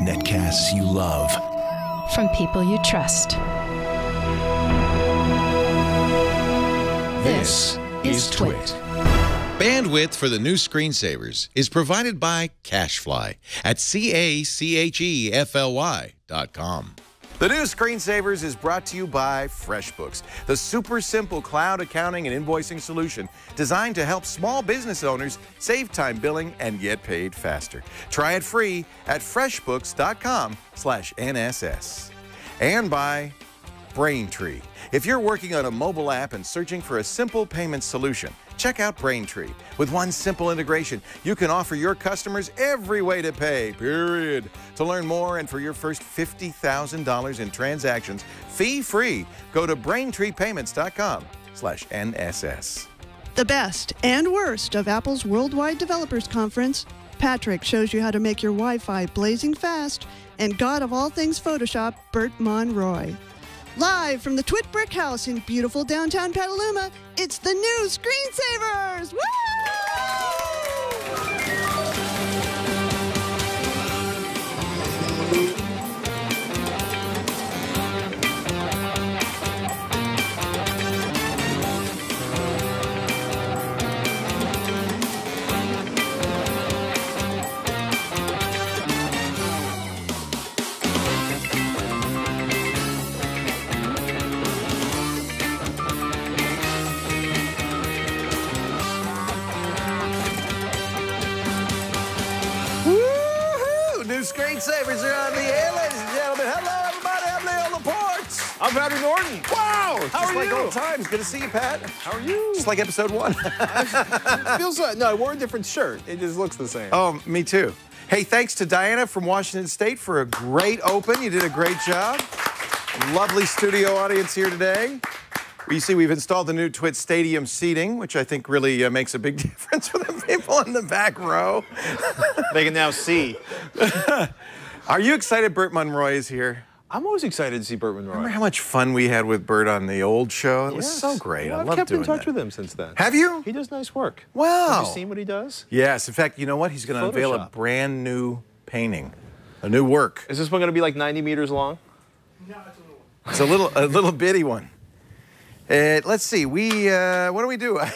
Netcasts you love. From people you trust. This is Twit. Bandwidth for the new screensavers is provided by CacheFly at CacheFly.com. The new Screensavers is brought to you by FreshBooks, the super simple cloud accounting and invoicing solution designed to help small business owners save time billing and get paid faster. Try it free at freshbooks.com/NSS. And by Braintree. If you're working on a mobile app and searching for a simple payment solution, check out Braintree. With one simple integration, you can offer your customers every way to pay, period. To learn more and for your first $50,000 in transactions, fee-free, go to braintreepayments.com/NSS. The best and worst of Apple's Worldwide Developers Conference. Patrick shows you how to make your Wi-Fi blazing fast, and god of all things Photoshop, Bert Monroy. Live from the Twit Brick House in beautiful downtown Petaluma, it's the new Screensavers! Woo! Screensavers are on the air, ladies and gentlemen. Hello, everybody. I'm Leo Laporte. I'm Patrick Norton. Wow. How are like you? Old times. Good to see you, Pat. How are you? Just like episode 1. It feels like, no, I wore a different shirt. It just looks the same. Oh, me too. Hey, thanks to Diana from Washington State for a great open. You did a great job. Lovely studio audience here today. You see, we've installed the new Twit Stadium seating, which I think really makes a big difference for the people in the back row. They can now see. Are you excited Bert Monroy is here? I'm always excited to see Bert Monroy. Remember how much fun we had with Bert on the old show? It was so great. Well, I love doing that. I've kept in touch with him since then. Have you? He does nice work. Wow. Have you seen what he does? Yes. In fact, you know what? He's going to unveil a brand new painting, a new work. Is this one going to be like 90 meters long? No, it's a little bitty one. Let's see. What do we do? I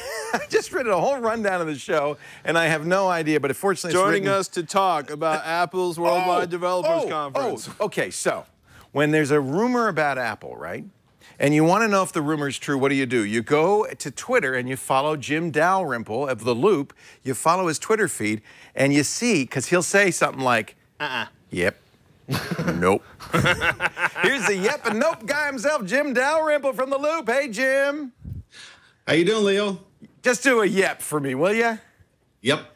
just read a whole rundown of the show, and I have no idea. But fortunately, joining us to talk about Apple's Worldwide Developers Conference. Okay. So, when there's a rumor about Apple, right, and you want to know if the rumor is true, what do? You go to Twitter and you follow Jim Dalrymple of The Loop. You follow his Twitter feed, and you see, because he'll say something like, yep. Nope. Here's the yep and nope guy himself, Jim Dalrymple from The Loop. Hey, Jim. How you doing, Leo? Just do a yep for me, will ya? Yep.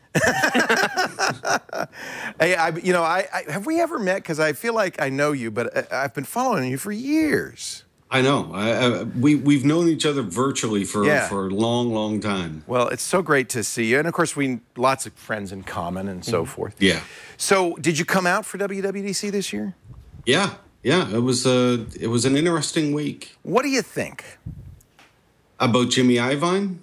Hey, have we ever met? Because I feel like I know you, but I've been following you for years. I know. We've known each other virtually for a long, long time. Well, it's so great to see you. And, of course, lots of friends in common and so forth. Yeah. So did you come out for WWDC this year? Yeah. It was an interesting week. What do you think? About Jimmy Iovine?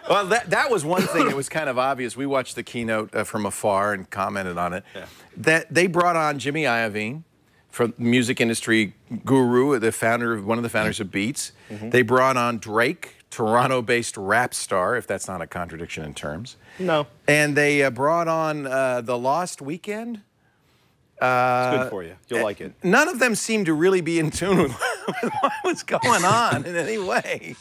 Well, that was one thing that was kind of obvious. We watched the keynote from afar and commented on it. Yeah. That they brought on Jimmy Iovine, from music industry guru, one of the founders of Beats. They brought on Drake, Toronto-based rap star, if that's not a contradiction in terms. No. And they brought on The Lost Weekend. It's good for you. You'll like it. None of them seem to really be in tune with what was going on in any way.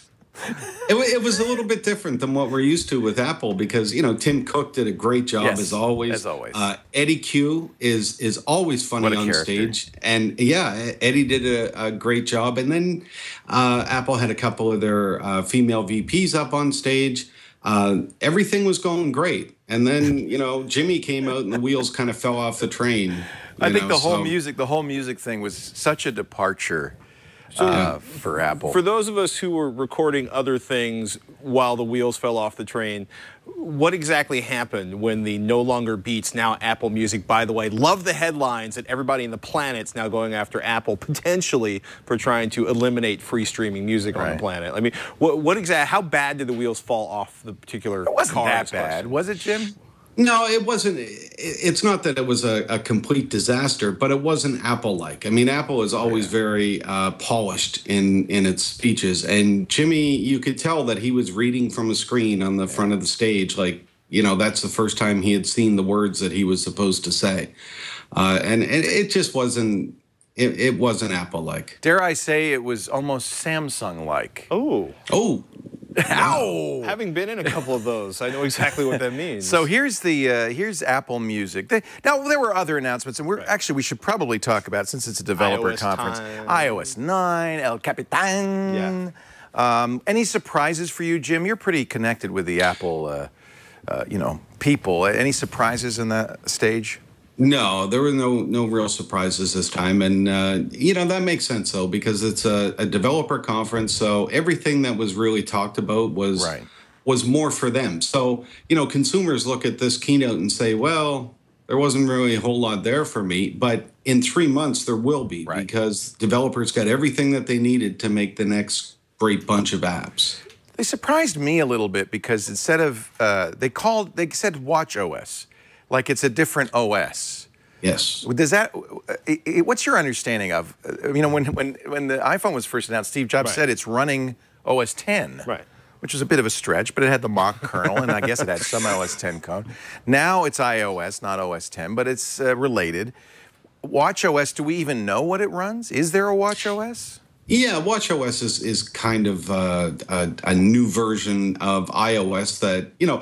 It was a little bit different than what we're used to with Apple because, Tim Cook did a great job as always. As always. Eddie Q is always funny on stage. And, Eddie did a great job. And then Apple had a couple of their female VPs up on stage. Everything was going great. And then, Jimmy came out and the wheels kind of fell off the train. I think the whole music thing was such a departure for Apple. For those of us who were recording other things while the wheels fell off the train, what exactly happened when the no longer Beats, now Apple Music, by the way, love the headlines that everybody in the planet's now going after Apple potentially for trying to eliminate free streaming music on the planet. I mean, how bad did the wheels fall off the particular car? It wasn't that bad, was it, Jim? No, it wasn't. It's not that it was a complete disaster, but it wasn't Apple-like. I mean, Apple is always very polished in its speeches. And Jimmy, you could tell that he was reading from a screen on the front of the stage. Like, you know, that's the first time he had seen the words that he was supposed to say. And it just wasn't, it wasn't Apple-like. Dare I say it was almost Samsung-like. Oh. Oh. Ow! Having been in a couple of those, I know exactly what that means. So here's Apple Music. Now there were other announcements, and we should probably talk about it since it's a developer iOS conference. time. iOS 9, El Capitan. Yeah. Any surprises for you, Jim? You're pretty connected with the Apple, people. Any surprises in that stage? No, there were no real surprises this time, and you know, that makes sense though, because it's a developer conference, so everything that was really talked about was more for them. So, you know, consumers look at this keynote and say, well, there wasn't really a whole lot there for me, but in 3 months there will be, because developers got everything that they needed to make the next great bunch of apps. They surprised me a little bit because instead of they said Watch OS. Like it's a different OS. Yes. Does that? What's your understanding of? You know, when the iPhone was first announced, Steve Jobs said it's running OS 10. Right. Which was a bit of a stretch, but it had the mock kernel, and I guess it had some OS 10 code. Now it's iOS, not OS 10, but it's related. Watch OS. Do we even know what it runs? Is there a Watch OS? Yeah, WatchOS is kind of a new version of iOS that, you know,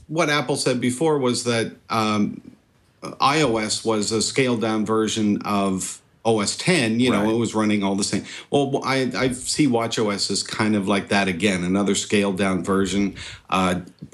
what Apple said before was that iOS was a scaled down version of OS 10, you know, it was running all the same. Well, I see WatchOS as kind of like that again, another scaled down version,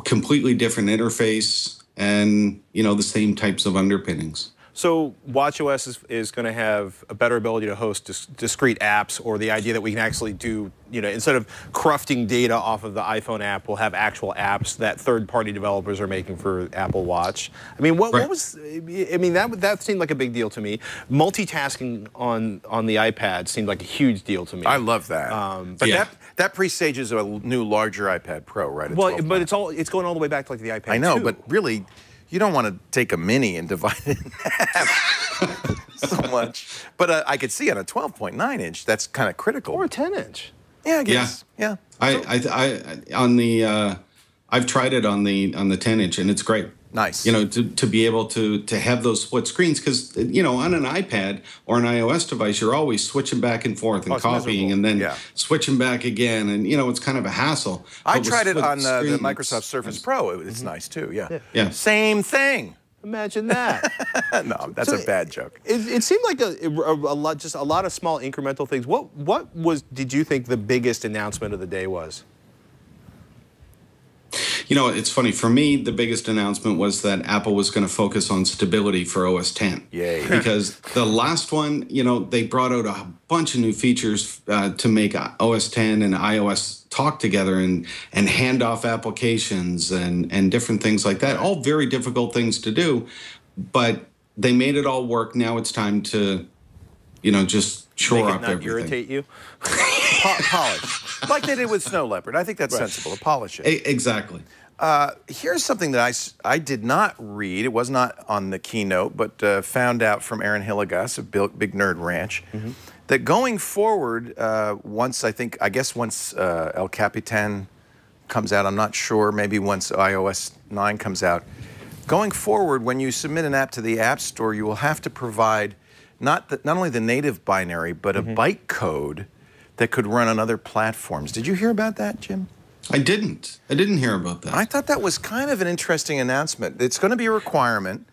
completely different interface, and, you know, the same types of underpinnings. So WatchOS is going to have a better ability to host discrete apps, or the idea that we can actually do, you know, instead of crufting data off of the iPhone app, we'll have actual apps that third-party developers are making for Apple Watch. I mean, what was? I mean, that seemed like a big deal to me. Multitasking on the iPad seemed like a huge deal to me. I love that. But that presages a new, larger iPad Pro, right? Well, but it's going all the way back to like the iPad 2. I know, but really, you don't want to take a mini and divide it in half so much. But I could see on a 12.9 inch, that's kind of critical. Or a 10 inch. Yeah, I guess. Yeah. I've tried it on the 10 inch, and it's great. Nice. You know, to be able to have those split screens, because, you know, on an iPad or an iOS device, you're always switching back and forth and copying and then switching back again, and, you know, it's kind of a hassle. I tried it on the Microsoft Surface Pro. It's nice too. Yeah. Same thing. Imagine that. No, that's a bad joke. It seemed like a lot of small incremental things. What did you think the biggest announcement of the day was? You know, it's funny. For me, the biggest announcement was that Apple was going to focus on stability for OS 10. Yay. Because the last one, you know, they brought out a bunch of new features to make OS 10 and iOS talk together and hand off applications and different things like that. All very difficult things to do, but they made it all work. Now it's time to, you know, just shore up everything. Irritate you? Polish. Like they did with Snow Leopard. I think that's sensible, to polish it. Exactly. Here's something that I did not read. It was not on the keynote, but found out from Aaron Hillegas of Big Nerd Ranch that going forward, once El Capitan comes out, I'm not sure, maybe once iOS 9 comes out, going forward, when you submit an app to the App Store, you will have to provide not only the native binary, but a bytecode that could run on other platforms. Did you hear about that, Jim? I didn't hear about that. I thought that was kind of an interesting announcement. It's going to be a requirement,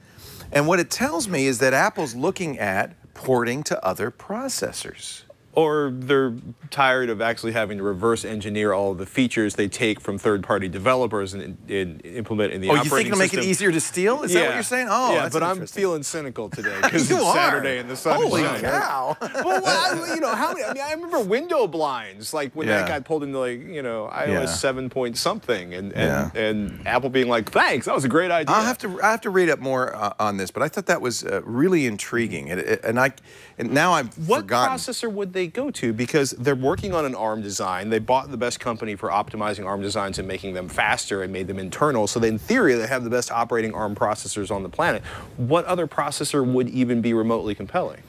and what it tells me is that Apple's looking at porting to other processors. Or they're tired of actually having to reverse engineer all of the features they take from third-party developers and implement in the operating system. Oh, you think it'll make it easier to steal? Is that what you're saying? Oh, yeah, that's but I'm feeling cynical today because it's Saturday and the sun is shining. Holy cow! Well, you know, I remember window blinds, like when that got pulled into, like, you know, iOS 7 point something, and Apple being like, "Thanks, that was a great idea." I have to read up more on this, but I thought that was really intriguing, and now I've forgotten. What processor would they they go to? Because they're working on an ARM design. They bought the best company for optimizing ARM designs and making them faster and made them internal. So in theory, they have the best operating ARM processors on the planet. What other processor would even be remotely compelling?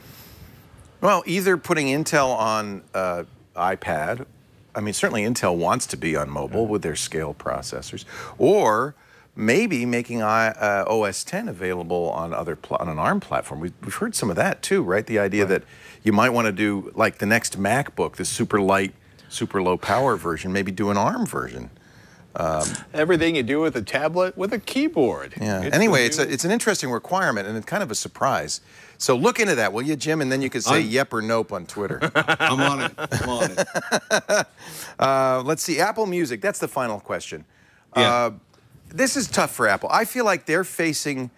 Well, either putting Intel on iPad, I mean, certainly Intel wants to be on mobile with their scale processors, or maybe making OS X available on on an ARM platform. We've heard some of that too, right? The idea that you might want to do like the next MacBook, the super light, super low power version, maybe do an ARM version. Everything you do with a tablet with a keyboard. Yeah. Anyway, it's an interesting requirement and it's kind of a surprise. So look into that, will you, Jim? And then you can say yep or nope on Twitter. I'm on it. I'm on it. Let's see. Apple Music. That's the final question. Yeah. This is tough for Apple. I feel like they're facing,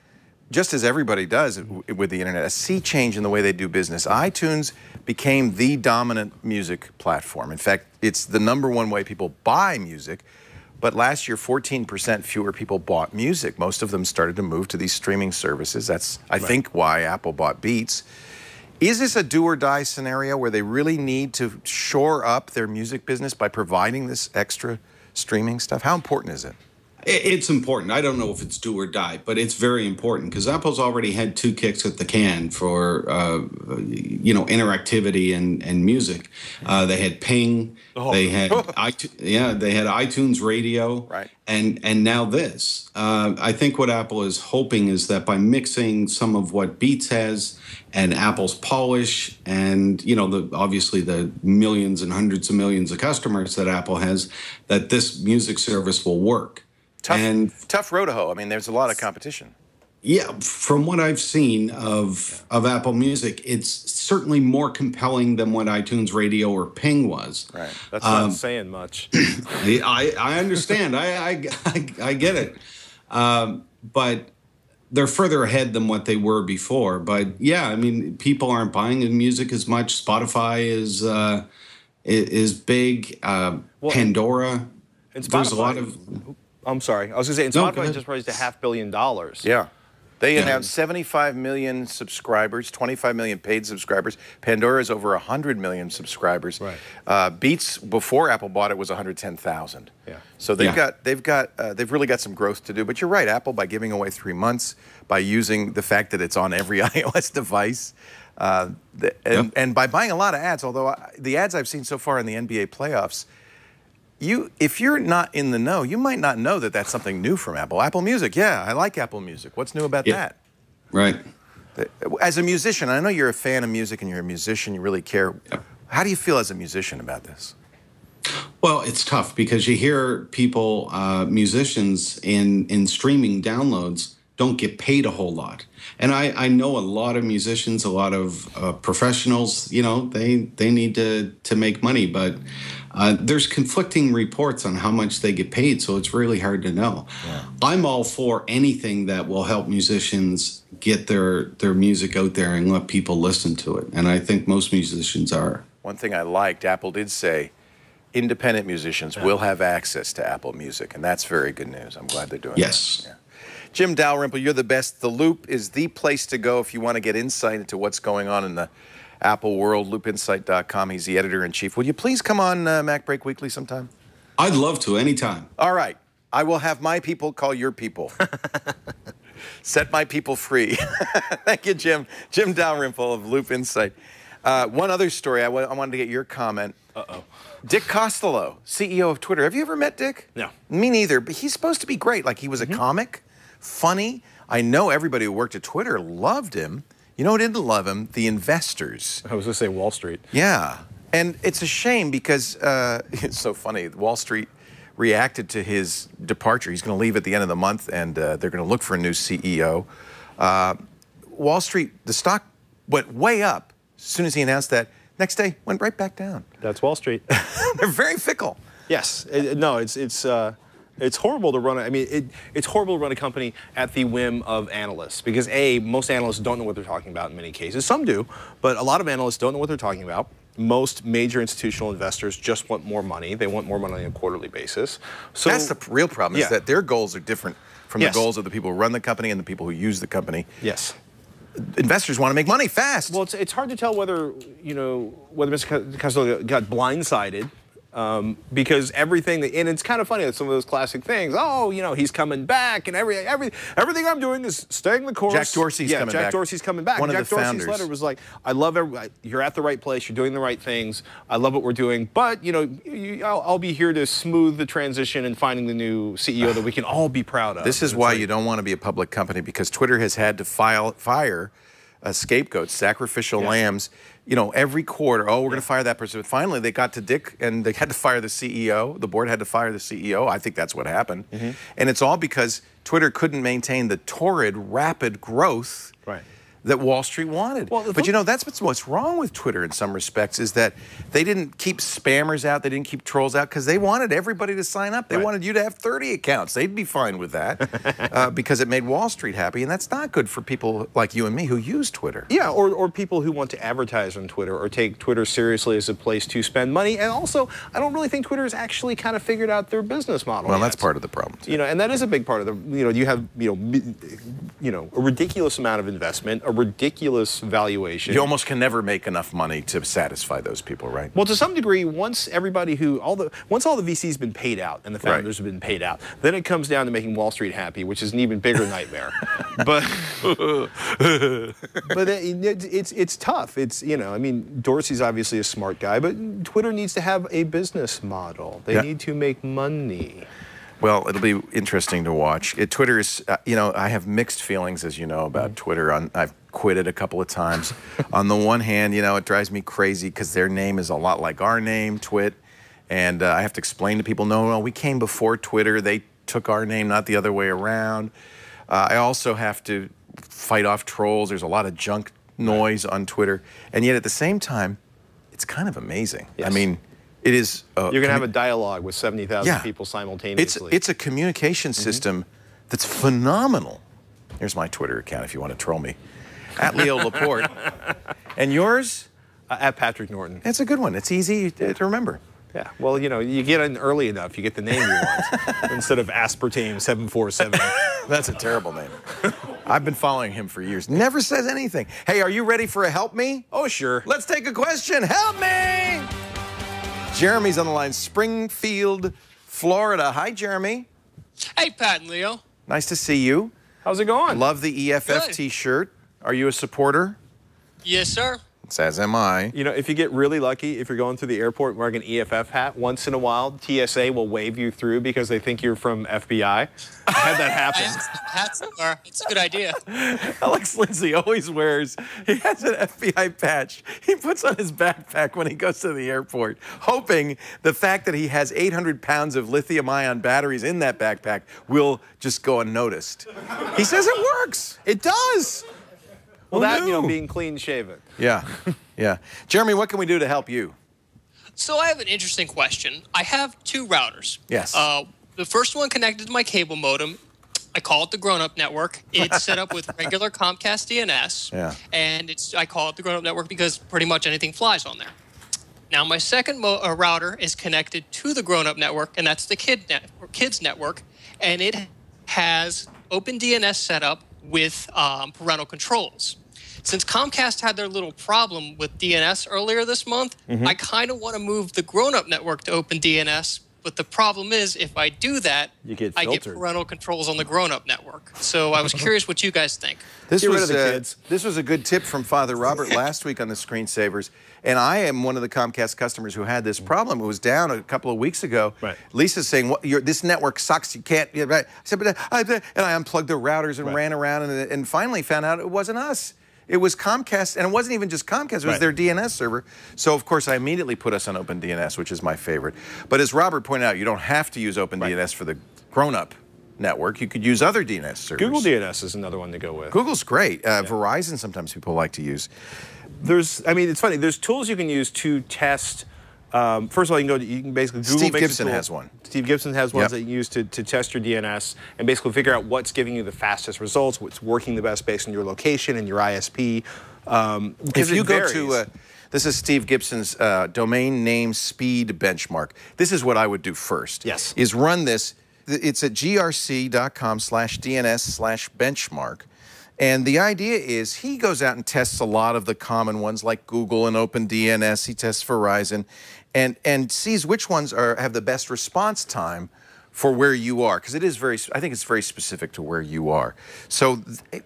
just as everybody does with the internet, a sea change in the way they do business. iTunes became the dominant music platform. In fact, it's the #1 way people buy music. But last year, 14% fewer people bought music. Most of them started to move to these streaming services. That's, I think, why Apple bought Beats. Is this a do-or-die scenario where they really need to shore up their music business by providing this extra streaming stuff? How important is it? It's important. I don't know if it's do or die, but it's very important because Apple's already had 2 kicks at the can for, interactivity and music. They had Ping. They had they had iTunes Radio. Right. And now this. I think what Apple is hoping is that by mixing some of what Beats has and Apple's polish and, obviously the millions and hundreds of millions of customers that Apple has, that this music service will work. Tough road to hoe. I mean, there's a lot of competition. Yeah, from what I've seen of Apple Music, it's certainly more compelling than what iTunes Radio or Ping was. Right. That's not saying much. I understand. I get it. But they're further ahead than what they were before. But yeah, I mean, people aren't buying music as much. Spotify is big. Pandora. And Spotify, there's a lot of. I'm sorry. I was going to say, and Spotify just raised $500 million. Yeah. They announced 75 million subscribers, 25 million paid subscribers. Pandora is over 100 million subscribers. Right. Beats, before Apple bought it, was 110,000. Yeah. So they've really got some growth to do. But you're right, Apple, by giving away 3 months, by using the fact that it's on every iOS device, and by buying a lot of ads. Although the ads I've seen so far in the NBA playoffs, if you're not in the know, you might not know that that's something new from Apple. Apple Music, yeah, I like Apple Music. What's new about that? Right. As a musician, I know you're a fan of music and you're a musician, you really care. Yep. How do you feel as a musician about this? Well, it's tough because you hear people, musicians in streaming downloads don't get paid a whole lot. And I know a lot of musicians, a lot of professionals, they need to make money, but there's conflicting reports on how much they get paid, so it's really hard to know. Yeah. I'm all for anything that will help musicians get their music out there and let people listen to it, and I think most musicians are. One thing I liked, Apple did say, independent musicians will have access to Apple Music, and that's very good news. I'm glad they're doing that. Yes. Yeah. Jim Dalrymple, you're the best. The Loop is the place to go if you want to get insight into what's going on in the Apple world. loopinsight.com. He's the editor-in-chief. Would you please come on Mac Break Weekly sometime? I'd love to, anytime. All right. I will have my people call your people. Set my people free. Thank you, Jim. Jim Dalrymple of Loop Insight. One other story, I wanted to get your comment. Uh-oh. Dick Costolo, CEO of Twitter. Have you ever met Dick? No. Me neither, but he's supposed to be great. Like, he was a comic, funny. I know everybody who worked at Twitter loved him. You know who didn't love him? The investors. I was going to say Wall Street. Yeah. And it's a shame because it's so funny. Wall Street reacted to his departure. He's going to leave at the end of the month, and they're going to look for a new CEO. Wall Street, the stock went way up as soon as he announced that. Next day, went right back down. That's Wall Street. They're very fickle. Yes. It's horrible to run. It's horrible to run a company at the whim of analysts because most analysts don't know what they're talking about in many cases. Some do, but a lot of analysts don't know what they're talking about. Most major institutional investors just want more money. They want more money on a quarterly basis. So that's the real problem. Is that their goals are different from the goals of the people who run the company and the people who use the company. Yes. investors want to make money fast. Well, it's hard to tell whether, whether Mr. Costello got blindsided. Because everything, and it's kind of funny that some of those classic things, he's coming back, and everything I'm doing is staying the course. Jack Dorsey's coming back. Jack Dorsey's coming back. One of Jack the Dorsey's founders. letter was like, I love you're at the right place, you're doing the right things, I love what we're doing, but, I'll be here to smooth the transition and finding the new CEO that we can all be proud of. This is why you don't want to be a public company, because Twitter has had to fire scapegoats, sacrificial lambs, every quarter. Oh, we're going to fire that person. But finally, they got to Dick, and they had to fire the CEO. The board had to fire the CEO. I think that's what happened. And it's all because Twitter couldn't maintain the torrid, rapid growth that Wall Street wanted. Well, but that's what's wrong with Twitter in some respects, is that they didn't keep spammers out, they didn't keep trolls out, because they wanted everybody to sign up. They wanted you to have 30 accounts. They'd be fine with that because it made Wall Street happy, and that's not good for people like you and me who use Twitter. Yeah, or people who want to advertise on Twitter or take Twitter seriously as a place to spend money. And also, I don't really think Twitter has actually kind of figured out their business model. Well, yet. that's part of the problem. And that is a big part of the, you have, a ridiculous amount of investment, a ridiculous valuation. You almost can never make enough money to satisfy those people, right? Well, to some degree, once all the VC's been paid out and the founders have been paid out, then it comes down to making Wall Street happy, which is an even bigger nightmare. But it's tough. Dorsey's obviously a smart guy, but Twitter needs to have a business model. They need to make money. Well, it'll be interesting to watch. Twitter is, I have mixed feelings, as you know, about Twitter. I've quit it a couple of times. On the one hand, it drives me crazy because their name is a lot like our name, Twit. And I have to explain to people, no, we came before Twitter. They took our name, not the other way around. I also have to fight off trolls. There's a lot of junk noise on Twitter. And yet at the same time, it's kind of amazing. Yes. It is. You're going to have a dialogue with 70,000 people simultaneously. It's a communication system that's phenomenal. Here's my Twitter account if you want to troll me. At Leo Laporte. And yours? At Patrick Norton. It's a good one. It's easy to remember. Yeah. Well, you get in early enough, you get the name you want instead of Aspartame 747. That's a terrible name. I've been following him for years. Never says anything. Hey, are you ready for a help me? Oh, sure. Let's take a question. Help me! Jeremy's on the line, Springfield, Florida. Hi, Jeremy. Hey, Pat and Leo. Nice to see you. How's it going? Love the EFF Good. T-shirt. Are you a supporter? Yes, sir. As am I. If you get really lucky, if you're going through the airport wearing an EFF hat, once in a while, TSA will wave you through because they think you're from FBI. I had that happen. Hats are. It's a good idea. Alex Lindsay always wears, he has an FBI patch he puts on his backpack when he goes to the airport, hoping the fact that he has 800 pounds of lithium-ion batteries in that backpack will just go unnoticed. He says it works. It does. Well, being clean shaven. Yeah, yeah. Jeremy, what can we do to help you? So I have an interesting question. I have two routers. Yes. The first one connected to my cable modem. I call it the grown-up network. It's set up with regular Comcast DNS. Yeah. And I call it the grown-up network because pretty much anything flies on there. Now, my second router is connected to the grown-up network, and that's the kids network. And it has OpenDNS set up with parental controls. Since Comcast had their little problem with DNS earlier this month, I kind of want to move the grown-up network to OpenDNS. But the problem is, if I do that, I get parental controls on the grown-up network. So I was curious what you guys think. This was a good tip from Father Robert last week on the screensavers. And I am one of the Comcast customers who had this problem. It was down a couple of weeks ago. Right. Lisa's saying, this network sucks. You can't. Right. I said, and I unplugged the routers and ran around and finally found out it wasn't us. It was Comcast, and it wasn't even just Comcast, it was their DNS server. So, of course, I immediately put us on OpenDNS, which is my favorite. But as Robert pointed out, you don't have to use OpenDNS for the grown-up network. You could use other DNS servers. Google DNS is another one to go with. Google's great. Verizon sometimes people like to use. It's funny. There's tools you can use to test. First of all, you can basically Google. Steve Gibson has one. Steve Gibson has ones that you use to test your DNS and basically figure out what's giving you the fastest results, what's working the best based on your location and your ISP. If you go to, this is Steve Gibson's domain name speed benchmark. This is what I would do first. Yes. Is run this. It's at grc.com/DNS/benchmark. And the idea is he goes out and tests a lot of the common ones like Google and OpenDNS. He tests Verizon and sees which ones have the best response time for where you are, because it is I think it's very specific to where you are. So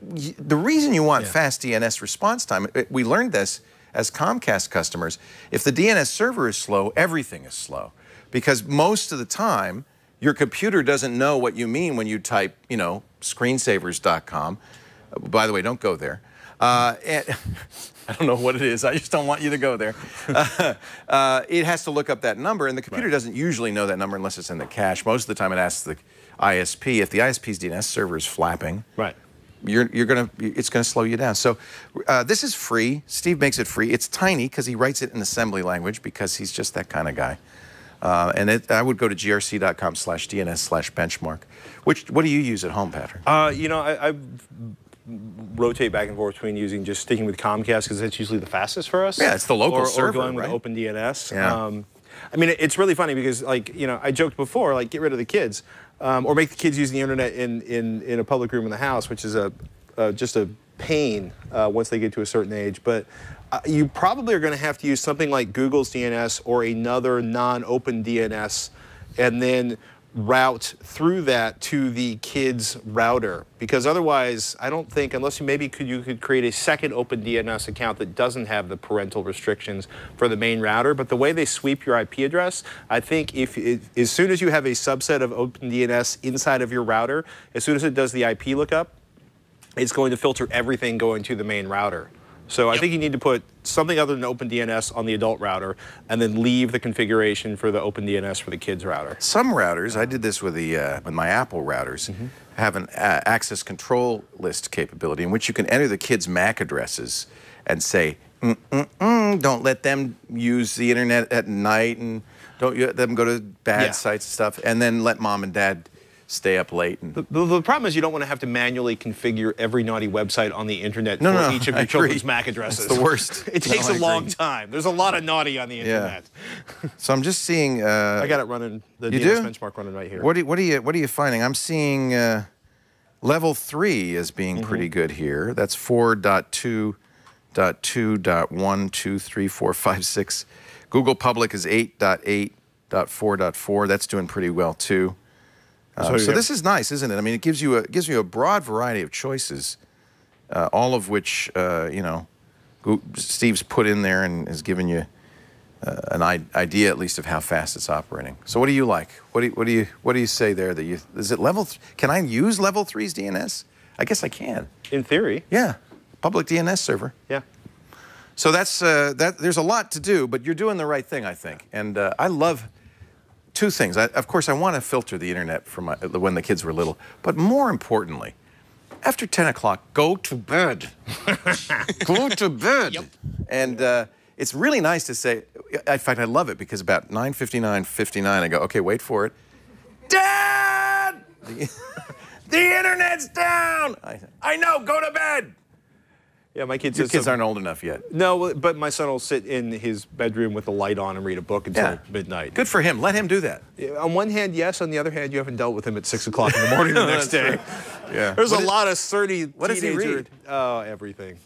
the reason you want fast DNS response time, we learned this as Comcast customers, if the DNS server is slow, everything is slow. Because most of the time, your computer doesn't know what you mean when you type, you know, screensavers.com. By the way, don't go there. And I don't know what it is. I just don't want you to go there. It has to look up that number, and the computer doesn't usually know that number unless it's in the cache. Most of the time, it asks the ISP. If the ISP's DNS server is flapping, it's gonna slow you down. So this is free. Steve makes it free. It's tiny because he writes it in assembly language because he's just that kind of guy. I would go to grc.com/DNS/benchmark. What do you use at home, Patrick? You know, I rotate back and forth between sticking with Comcast because it's usually the fastest for us. Yeah, it's the local server, or going right? with OpenDNS. Yeah. I mean, it's really funny because, like, you know, I joked before, like, get rid of the kids, or make the kids use the internet in a public room in the house, which is just a pain once they get to a certain age. But you probably are going to have to use something like Google's DNS or another non-open DNS, and then route through that to the kids router, because otherwise I don't think, unless you could create a second open DNS account that doesn't have the parental restrictions for the main router. But the way they sweep your IP address, I think as soon as you have a subset of open DNS inside of your router, as soon as it does the IP lookup, it's going to filter everything going to the main router. So I think you need to put something other than OpenDNS on the adult router, and then leave the configuration for the OpenDNS for the kids router. Some routers, I did this with my Apple routers, have an access control list capability in which you can enter the kids' MAC addresses and say, don't let them use the internet at night, and don't let them go to bad sites and stuff, and then let mom and dad stay up late. And the problem is you don't want to have to manually configure every naughty website on the internet for each of your children's MAC addresses. It's the worst. It takes a long time. There's a lot of naughty on the internet. So I'm just seeing. I got it running. The DNS benchmark running right here. What are you finding? I'm seeing level 3 as being pretty good here. That's 4.2.2.1, 2, 3, 4, 5, 6. Google Public is 8.8.4.4. That's doing pretty well too. So this is nice, isn't it? I mean, it gives you a broad variety of choices, all of which you know, Steve's put in there and has given you an idea at least of how fast it's operating. So what do you like? What do you say there? Is it level? Can I use level 3's DNS? I guess I can. In theory. Yeah, public DNS server. Yeah. So that's there's a lot to do, but you're doing the right thing, I think, and I love. Two things. Of course, I want to filter the internet for when the kids were little. But more importantly, after 10 o'clock, go to bed. Go to bed. Yep. And it's really nice to say, in fact, I love it because about 9:59, I go, okay, wait for it. Dad! The internet's down! I know, go to bed! Yeah, my kids. Your kids aren't old enough yet. No, but my son will sit in his bedroom with the light on and read a book until midnight. Good for him. Let him do that. On one hand, yes. On the other hand, you haven't dealt with him at 6 o'clock in the morning the next day. Yeah. There's a lot of surly what does he read? Oh, everything.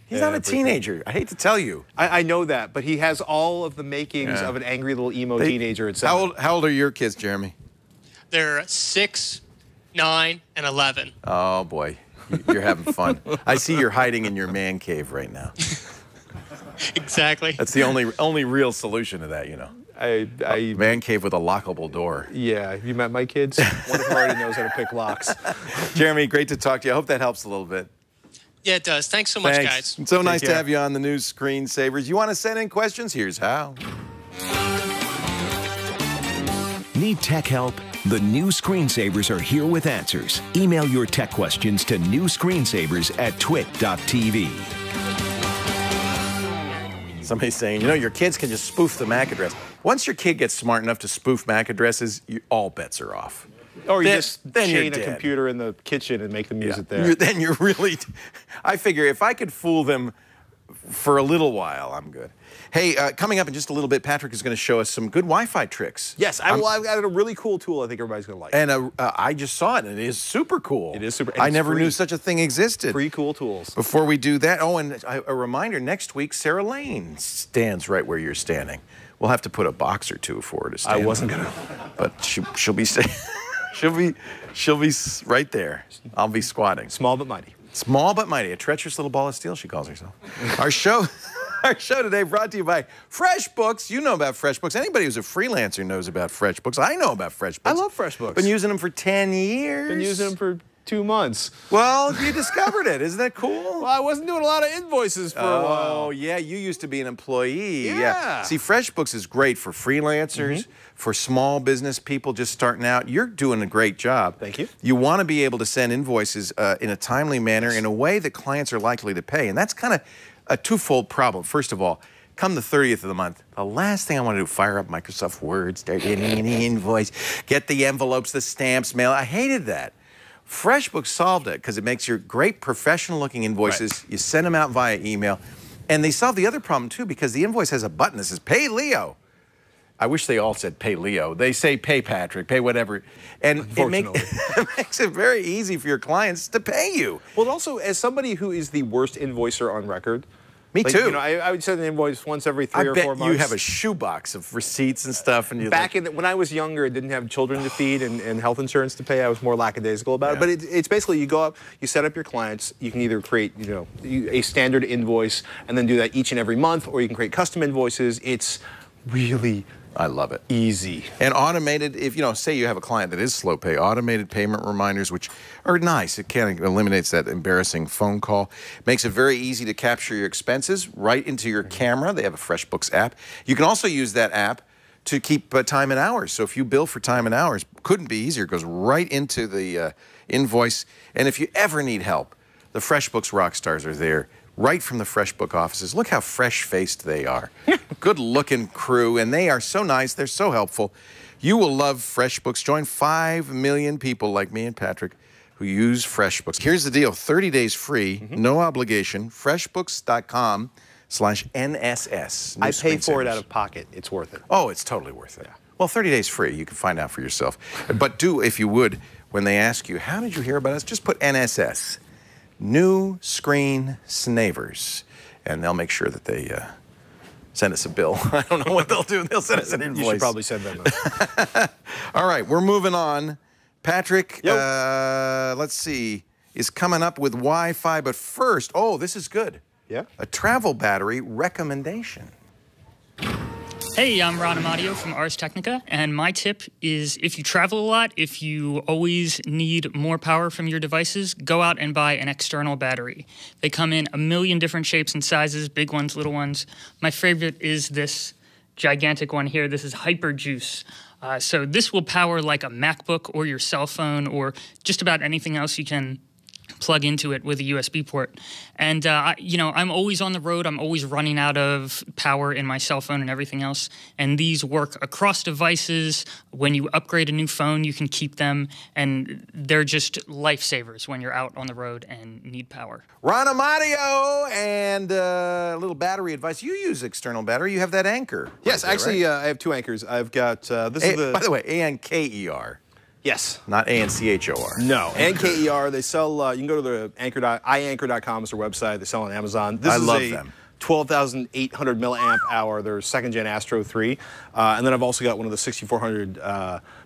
He's not a teenager. I hate to tell you. I know that, but he has all of the makings of an angry little emo teenager at 7. How old are your kids, Jeremy? They're 6, 9, and 11. Oh, boy. You're having fun. I see you're hiding in your man cave right now. Exactly. That's the only real solution to that, you know. A man cave with a lockable door. Yeah. Have you met my kids? One of them already knows how to pick locks. Jeremy, great to talk to you. I hope that helps a little bit. Yeah, it does. Thanks so much, guys. It's so nice to have you on the new Screensavers. You want to send in questions? Here's how. Need tech help? The new Screensavers are here with answers. Email your tech questions to newscreensavers@twit.tv. Somebody's saying, you know, your kids can just spoof the MAC address. Once your kid gets smart enough to spoof MAC addresses, all bets are off. Or you just chain a computer in the kitchen and make them use it there. Then you're really... I figure if I could fool them For a little while, I'm good. Hey, coming up in just a little bit, Patrick is going to show us some good Wi-Fi tricks. Yes, I've got a really cool tool I think everybody's going to like. And I just saw it, and it is super cool. It is super. I never knew such a thing existed. Free cool tools. Before we do that, oh, and a reminder, next week, Sarah Lane stands right where you're standing. We'll have to put a box or two for her to stand. I wasn't going to. But she'll be she'll be right there. I'll be squatting. Small but mighty. Small but mighty. A treacherous little ball of steel, she calls herself. Our show today brought to you by FreshBooks. You know about FreshBooks. Anybody who's a freelancer knows about FreshBooks. I know about FreshBooks. I love FreshBooks. Been using them for 10 years. Been using them for 2 months. Well, you discovered it. Isn't that cool? Well, I wasn't doing a lot of invoices for a while. Oh, yeah. You used to be an employee. Yeah. See, FreshBooks is great for freelancers, for small business people just starting out. You're doing a great job. Thank you. You want to be able to send invoices in a timely manner in a way that clients are likely to pay. And that's kind of a twofold problem. First of all, come the 30th of the month, the last thing I want to do is fire up Microsoft Word, start getting an invoice, get the envelopes, the stamps, mail. I hated that. FreshBooks solved it because it makes your great professional-looking invoices. Right. You send them out via email. And they solved the other problem, too, because the invoice has a button that says, Pay Leo. I wish they all said Pay Leo. They say Pay Patrick, pay whatever. And it makes it very easy for your clients to pay you. Well, also, as somebody who is the worst invoicer on record, me too. You know, I would send an invoice once every 3 or 4 months. You have a shoebox of receipts and stuff. And when I was younger, I didn't have children to feed and health insurance to pay. I was more lackadaisical about it. But it's basically you go up, you set up your clients. You can either create a standard invoice and then do that each and every month, or you can create custom invoices. It's really I love it. Easy. And automated, if say you have a client that is slow pay, automated payment reminders, which are nice. It kind of eliminates that embarrassing phone call. Makes it very easy to capture your expenses right into your camera. They have a FreshBooks app. You can also use that app to keep time and hours. So if you bill for time and hours, couldn't be easier. It goes right into the invoice. And if you ever need help, the FreshBooks rock stars are there. Right from the FreshBook offices. Look how fresh-faced they are. Good-looking crew, and they are so nice. They're so helpful. You will love FreshBooks. Join 5 million people like me and Patrick who use FreshBooks. Here's the deal. 30 days free, no obligation. FreshBooks.com/NSS. I pay for it out of pocket. It's worth it. Oh, it's totally worth it. Yeah. Well, 30 days free. You can find out for yourself. But do, if you would, when they ask you, how did you hear about us, just put NSS. New Screen Snavers, and they'll make sure that they send us a bill. I don't know what they'll do. They'll send us an invoice. You should probably send them. All right, we're moving on. Patrick, let's see, is coming up with Wi-Fi, but first, oh, this is good. Yeah. A travel battery recommendation. Hey, I'm Ron Amadio from Ars Technica, and my tip is if you travel a lot, if you always need more power from your devices, go out and buy an external battery. They come in a million different shapes and sizes, big ones, little ones. My favorite is this gigantic one here. This is Hyperjuice. So this will power like a MacBook or your cell phone or just about anything else you can plug into it with a USB port. And, I'm always on the road. I'm always running out of power in my cell phone and everything else. And these work across devices. When you upgrade a new phone, you can keep them. And they're just lifesavers when you're out on the road and need power. Ron Amadio, and a little battery advice. You use external battery. You have that Anchor. Yes, right actually, there, right? I have 2 Anchors. I've got, by the way, A-N-K-E-R. Yes. Not A-N-C-H-O-R. No. Anchor. They sell, you can go to the ianchor.com is their website. They sell on Amazon. I love them. 12,800 milliamp hour. They're 2nd gen Astro 3. And then I've also got one of the 6,400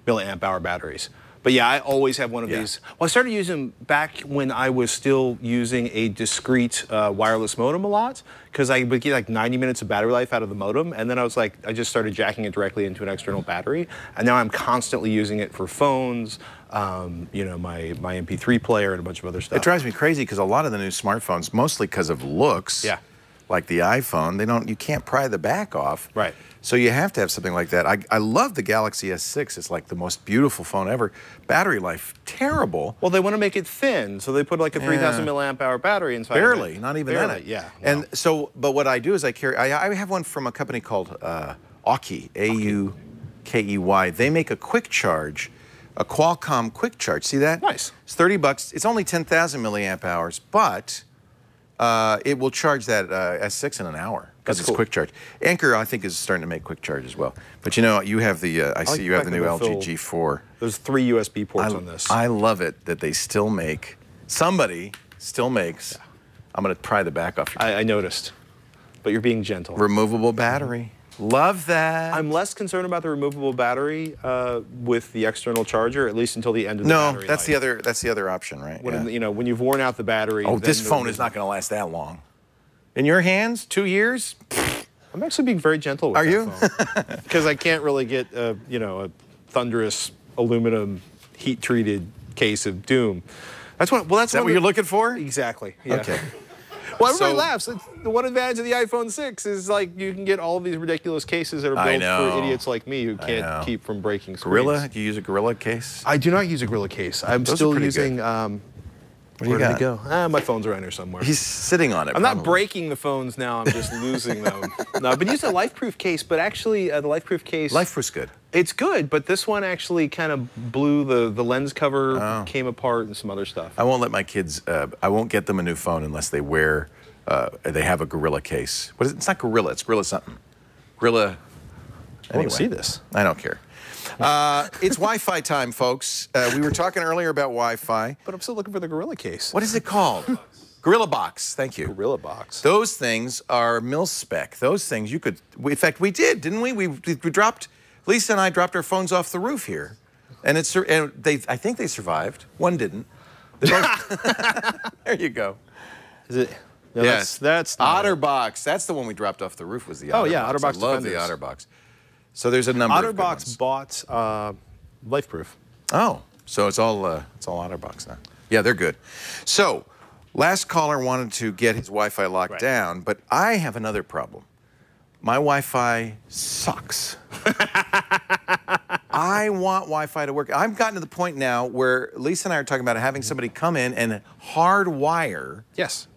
milliamp hour batteries. But yeah, I always have one of these. Well, I started using them back when I was still using a discrete wireless modem a lot, because I would get like 90 minutes of battery life out of the modem, and then I just started jacking it directly into an external battery, and now I'm constantly using it for phones, my MP3 player and a bunch of other stuff. It drives me crazy because a lot of the new smartphones, mostly because of looks, like the iPhone, you can't pry the back off. Right. So you have to have something like that. I love the Galaxy S6. It's like the most beautiful phone ever. Battery life, terrible. Well, they want to make it thin, so they put like a 3,000 milliamp hour battery inside. Barely, not even that. Yeah. And so, but what I do is I have one from a company called Aukey, A-U-K-E-Y. They make a quick charge, a Qualcomm quick charge. See that? Nice. It's $30. It's only 10,000 milliamp hours, but It will charge that S6 in an hour because it's cool. quick charge. Anchor, I think, is starting to make quick charge as well. But you know, you have the I see you have the new LG G4. There's 3 USB ports on this. I love it that they still make. Somebody still makes. I'm going to pry the back off. I noticed, but you're being gentle. Removable battery. Love that. I'm less concerned about the removable battery with the external charger, at least until the end of the battery No, that's life. That's the other option, right? When, you know, when you've worn out the battery. Oh, this phone is not going to last that long. In your hands, 2 years? I'm actually being very gentle with Are that you? phone. Because I can't really get, you know, a thunderous aluminum heat-treated case of doom. That's what. Well, that's Is that what you're looking for? Exactly. Yeah. Okay. Well, everybody laughs. The one advantage of the iPhone 6 is like you can get all of these ridiculous cases that are built for idiots like me who can't keep from breaking screens. Gorilla? Do you use a Gorilla case? I do not use a Gorilla case. I'm still using. Where did it go? My phone's around here somewhere. He's sitting on it. I'm not breaking the phones now. I'm just losing them. No, I've been using a LifeProof case, but actually the LifeProof case. LifeProof's good. It's good, but this one actually kind of blew the lens cover, came apart, and some other stuff. I won't let my kids. I won't get them a new phone unless they wear. They have a Gorilla case. What is it? It's not Gorilla. It's Gorilla something. Gorilla. I want to see this. I don't care. It's Wi-Fi time, folks. We were talking earlier about Wi-Fi. But I'm still looking for the Gorilla case. What is it called? Gorilla Box. Thank you. Gorilla Box. Those things are mil-spec. Those things you could. In fact, we did, didn't we? We dropped. Lisa and I dropped our phones off the roof here, and I think they survived. One didn't. There you go. Is it? No, Yes, that's OtterBox. That's the one we dropped off the roof. Was the OtterBox. Oh yeah, OtterBox. I love the Defenders. OtterBox. So there's a number. of good OtterBox ones. bought LifeProof. Oh, so it's all OtterBox now. Yeah, they're good. So, last caller wanted to get his Wi-Fi locked down, but I have another problem. My Wi-Fi sucks. I want Wi-Fi to work. I've gotten to the point now where Lisa and I are talking about having somebody come in and hardwire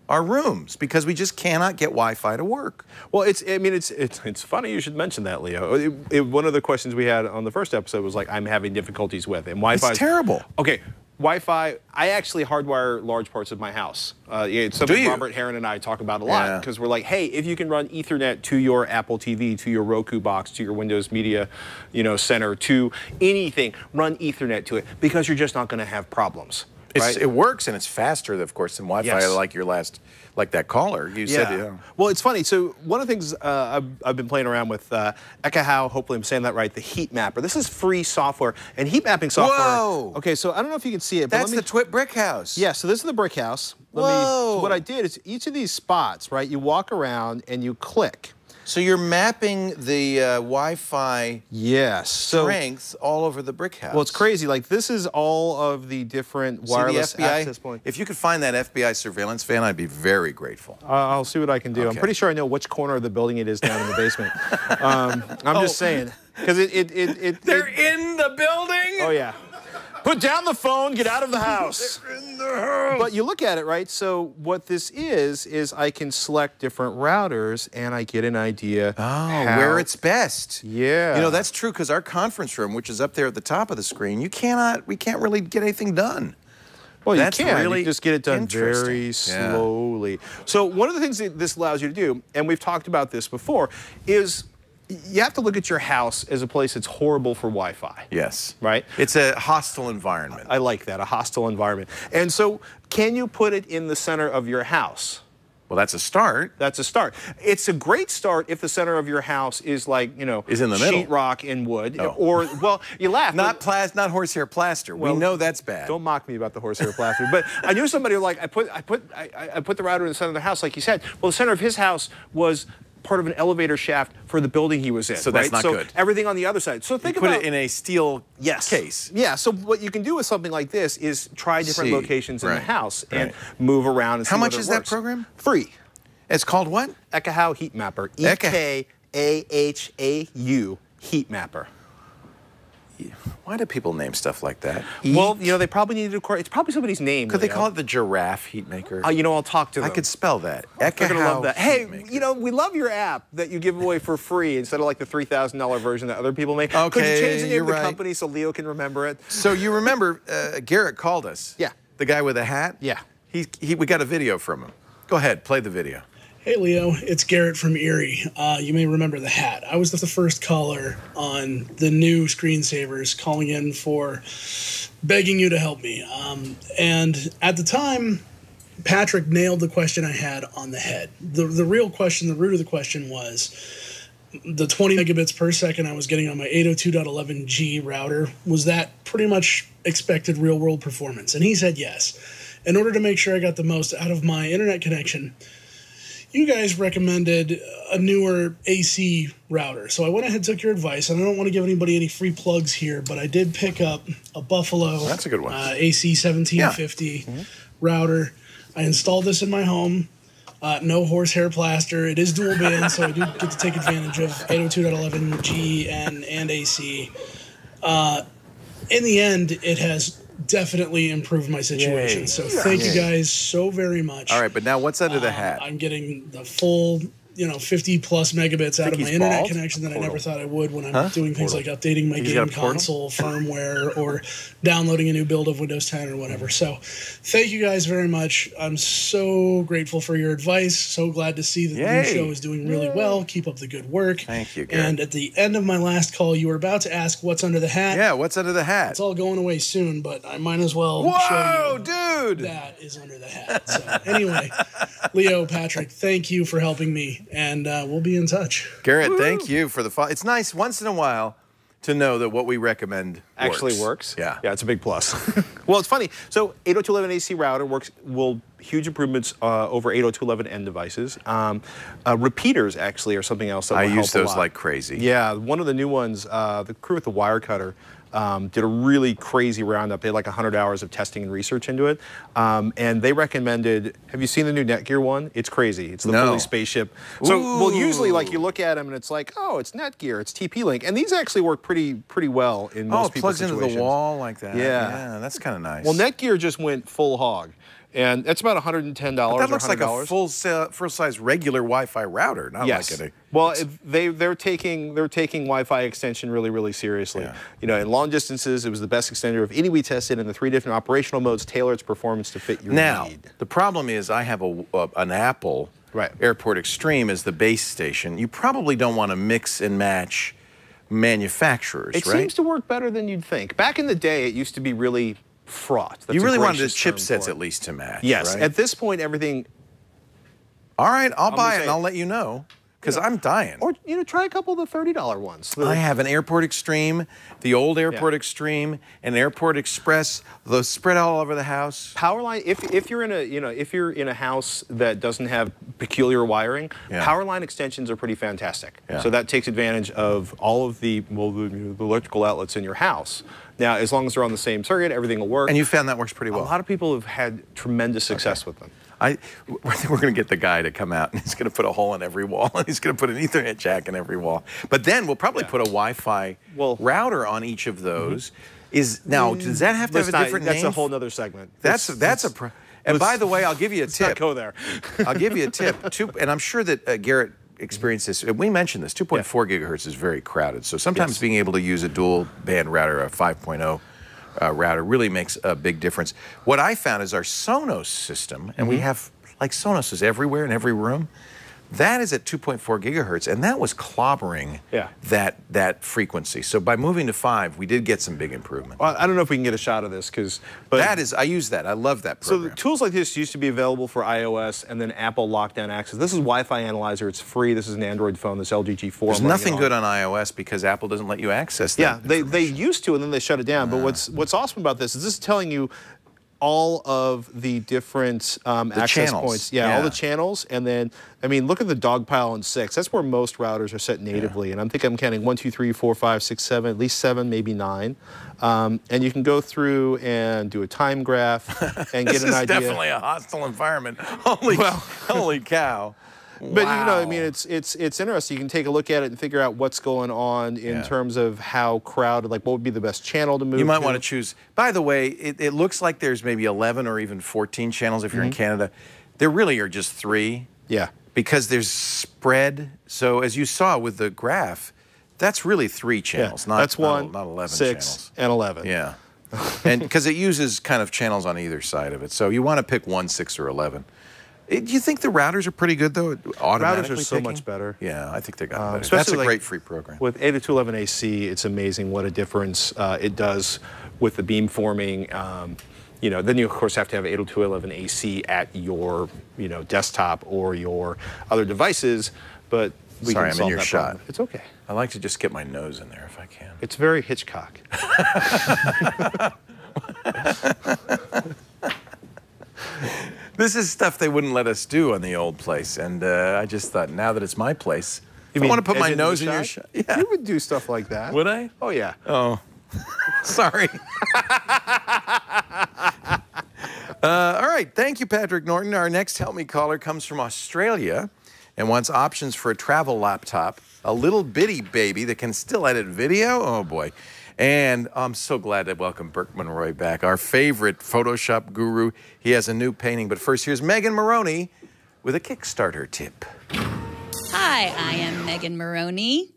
our rooms because we just cannot get Wi-Fi to work. Well, it's funny you should mention that, Leo. One of the questions we had on the first episode was like, I'm having difficulties with, and Wi-Fi. It's terrible. Okay. Wi-Fi, I actually hardwire large parts of my house. It's something Robert Heron and I talk about a lot because we're like, hey, if you can run Ethernet to your Apple TV, to your Roku box, to your Windows Media, Center, to anything, run Ethernet to it because you're just not going to have problems. Right? It works and it's faster, of course, than Wi-Fi. Like that caller you said. Well, it's funny. So one of the things I've been playing around with Ekahau, hopefully I'm saying that right, the heat mapper. This is free software and heat mapping software. Whoa! Okay, so I don't know if you can see it. That's the Twit brick house. Yeah, so this is the brick house. Whoa! So what I did is each of these spots, right? You walk around and you click. So you're mapping the Wi-Fi strength all over the brick house. Well, it's crazy. Like, this is all of the different wireless access points. If you could find that FBI surveillance van, I'd be very grateful. I'll see what I can do. Okay. I'm pretty sure I know which corner of the building it is down in the basement. I'm just saying. Because They're in the building? Oh, yeah. Put down the phone, get out of the house. They're in the house. But you look at it, right? So what this is I can select different routers and I get an idea where it's best. Yeah. That's true because our conference room, which is up there at the top of the screen, we can't really get anything done. Well, That's you can. really you just get it done very slowly. So one of the things that this allows you to do, and we've talked about this before, is you have to look at your house as a place that's horrible for Wi-Fi. Yes. Right? It's a hostile environment. I like that, a hostile environment. And so can you put it in the center of your house? Well, that's a start. That's a start. It's a great start if the center of your house is like, is in the middle. Sheetrock and wood. Oh. Or, well, you laugh. Not horsehair plaster. Well, we know that's bad. Don't mock me about the horsehair plaster. But I knew somebody who I put the router in the center of the house, like you said. Well, the center of his house was part of an elevator shaft for the building he was in. So that's not good. Everything on the other side. So think about it in a steel case. Yeah. So what you can do with something like this is try different locations in the house and move around and see How much whether is it works. that program? Free. It's called what? Ekahau Heat Mapper. E-K-A-H-A-U Heat Mapper. Why do people name stuff like that? Well, they probably need to. It's probably somebody's name. Could they call it the giraffe heat maker? I'll talk to them. I could spell that. They're gonna love that. Hey, we love your app that you give away for free instead of like the $3,000 version that other people make. Okay, could you change the name of the company so Leo can remember it? So you remember Garrett called us? Yeah. The guy with the hat? Yeah. We got a video from him. Go ahead, play the video. Hey, Leo, it's Garrett from Erie. You may remember the hat. I was the first caller on the new screensavers, calling in for begging you to help me. And at the time, Patrick nailed the question I had on the head. The real question, the root of the question was the 20 megabits per second I was getting on my 802.11g router. Was that pretty much expected real-world performance? And he said yes. In order to make sure I got the most out of my internet connection, you guys recommended a newer AC router. So I went ahead and took your advice, and I don't want to give anybody any free plugs here, but I did pick up a Buffalo That's a good one. AC 1750 router. I installed this in my home. No horsehair plaster. It is dual band, so I do get to take advantage of 802.11g and AC. In the end, it has definitely improved my situation. Yay. So thank you guys so very much. All right, but now what's under the hat? I'm getting the full, 50 plus megabits out of my internet connection that I never thought I would when I'm doing things like updating my game console firmware or downloading a new build of Windows 10 or whatever. So thank you guys very much. I'm so grateful for your advice. So glad to see that the new show is doing really well. Keep up the good work. Thank you, Garrett. And at the end of my last call, you were about to ask what's under the hat. Yeah, what's under the hat? It's all going away soon, but I might as well show you that is under the hat. So anyway, Leo, Patrick, thank you for helping me. And we'll be in touch. Garrett, thank you for the It's nice once in a while to know that what we recommend actually works. Yeah. Yeah, it's a big plus. Well, it's funny. So 802.11ac router works huge improvements over 802.11n devices. Repeaters actually are something else that will help a lot. I use those like crazy. Yeah, one of the new ones, the crew with the wire cutter did a really crazy roundup. They had like 100 hours of testing and research into it. And they recommended, have you seen the new Netgear one? It's crazy. It's the fully spaceship. So, well, usually like you look at them and it's like, oh, it's Netgear, it's TP-Link. And these actually work pretty well in most people's situations. Oh, it plugs into the wall like that. Yeah. That's kind of nice. Well, Netgear just went full hog. And that's about $110 but that looks or $100. like a full-size regular Wi-Fi router, not like a... Well, they're taking Wi-Fi extension really seriously. Yeah. In long distances, it was the best extender of any we tested in the 3 different operational modes, tailored its performance to fit your need. The problem is I have an Apple Airport Extreme as the base station. You probably don't want to mix and match manufacturers, It seems to work better than you'd think. Back in the day, it used to be really fraught. You really wanted the chipsets at least to match. Yes. Right? At this point, everything. All right, I'll buy it and I'll let you know because I'm dying. Or try a couple of the $30 ones. I have an Airport Extreme, the old Airport Extreme, an Airport Express. Those spread all over the house. Powerline. If you're in a house that doesn't have peculiar wiring, Powerline extensions are pretty fantastic. Yeah. So that takes advantage of all of the electrical outlets in your house. Now, as long as they're on the same circuit, everything will work. And you found that works pretty well. A lot of people have had tremendous success with them. We're going to get the guy to come out, and he's going to put a hole in every wall, and he's going to put an Ethernet jack in every wall. But then we'll probably put a Wi-Fi router on each of those. Does that have to have a different name? That's a whole other segment. And by the way, I'll give you a tip. Let's not go there. I'll give you a tip. And I'm sure that Garrett experienced this. We mentioned this. 2.4 gigahertz is very crowded. So sometimes being able to use a dual band router, a 5.0 router, really makes a big difference. What I found is our Sonos system, and we have like Sonos is everywhere in every room. That is at 2.4 gigahertz, and that was clobbering that frequency. So by moving to 5, we did get some big improvement. Well, I don't know if we can get a shot of this, I use that. I love that program. So tools like this used to be available for iOS, and then Apple locked down access. This is Wi-Fi Analyzer. It's free. This is an Android phone. This LG G4. There's nothing good on iOS because Apple doesn't let you access that. Yeah, they used to, and then they shut it down. But what's awesome about this is telling you all of the different access points. Yeah, all the channels. And then, look at the dog pile on 6. That's where most routers are set natively. And I'm counting 1, 2, 3, 4, 5, 6, 7, at least 7, maybe 9. And you can go through and do a time graph and get an idea. This is definitely a hostile environment. Holy cow. But it's interesting. You can take a look at it and figure out what's going on in terms of how crowded, like what would be the best channel to move. You might want to choose. By the way, it looks like there's maybe 11 or even 14 channels if you're in Canada. There really are just 3. Yeah. Because there's spread. So as you saw with the graph, that's really 3 channels. Yeah. That's 1, not 11 6, channels. and 11. Yeah. And because it uses kind of channels on either side of it. So you want to pick 1, 6, or 11. Do you think the routers are pretty good, though? Routers are so much better. Yeah, I think they're better. Especially That's a great free program. With 802.11ac, it's amazing what a difference it does with the beamforming. You know, then you, of course, have to have 802.11ac at your, you know, desktop or your other devices, but we Sorry, can I'm solve in your that shot. problem. It's okay. I like to just get my nose in there if I can. It's very Hitchcock. This is stuff they wouldn't let us do on the old place, and I just thought, now that it's my place, I want to put my nose in your shot. Yeah. You would do stuff like that. Would I? Oh, yeah. Oh, sorry. All right, thank you, Patrick Norton. Our next Help Me caller comes from Australia and wants options for a travel laptop, a little bitty baby that can still edit video. Oh, boy. And I'm so glad to welcome Bert Monroy back, our favorite Photoshop guru. He has a new painting. But first, here's Megan Maroney with a Kickstarter tip. Hi, I am Megan Maroney.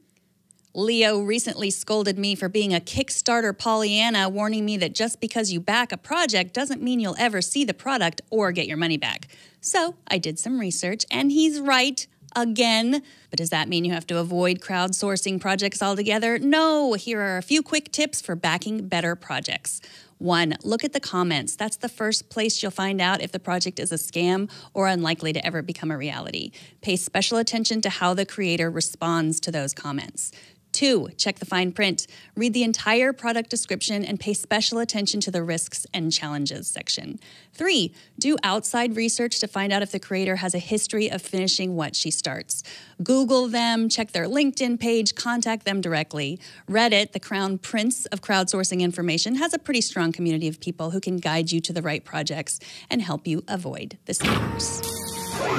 Leo recently scolded me for being a Kickstarter Pollyanna, warning me that just because you back a project doesn't mean you'll ever see the product or get your money back. So I did some research, and he's right. Again. But does that mean you have to avoid crowdsourcing projects altogether? No. Here are a few quick tips for backing better projects. 1, look at the comments. That's the first place you'll find out if the project is a scam or unlikely to ever become a reality. Pay special attention to how the creator responds to those comments. 2, check the fine print. Read the entire product description and pay special attention to the risks and challenges section. 3, do outside research to find out if the creator has a history of finishing what she starts. Google them, check their LinkedIn page, contact them directly. Reddit, the crown prince of crowdsourcing information, has a pretty strong community of people who can guide you to the right projects and help you avoid the scammers.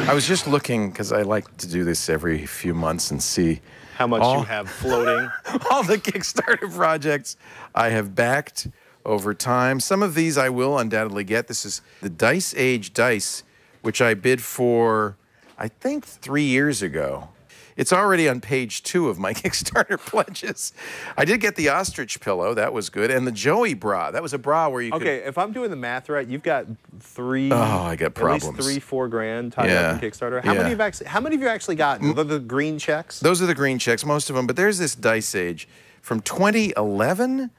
I was just looking, because I like to do this every few months and see how much you have floating. All the Kickstarter projects I have backed over time. Some of these I will undoubtedly get. This is the Dice Age Dice, which I bid for, I think, 3 years ago. It's already on page 2 of my Kickstarter pledges. I did get the ostrich pillow. That was good. And the Joey bra. That was a bra where you could... Okay, if I'm doing the math right, you've got I got problems. At least $3-4 grand tied up in Kickstarter. How many have you actually gotten? Are the green checks? Those are the green checks, most of them. But there's this Dice Age from 2011.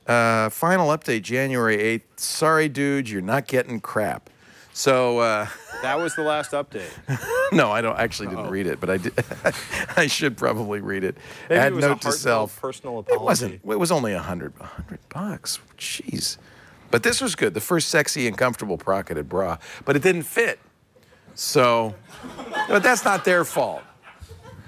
Final update January 8th. Sorry, dude, you're not getting crap. So that was the last update. No, I didn't read it, but I did. I should probably read it. Maybe Add it was note a to self. Personal apology. It was only $100 bucks. Jeez. But this was good. The first sexy and comfortable brocketed bra, but it didn't fit. So, but that's not their fault.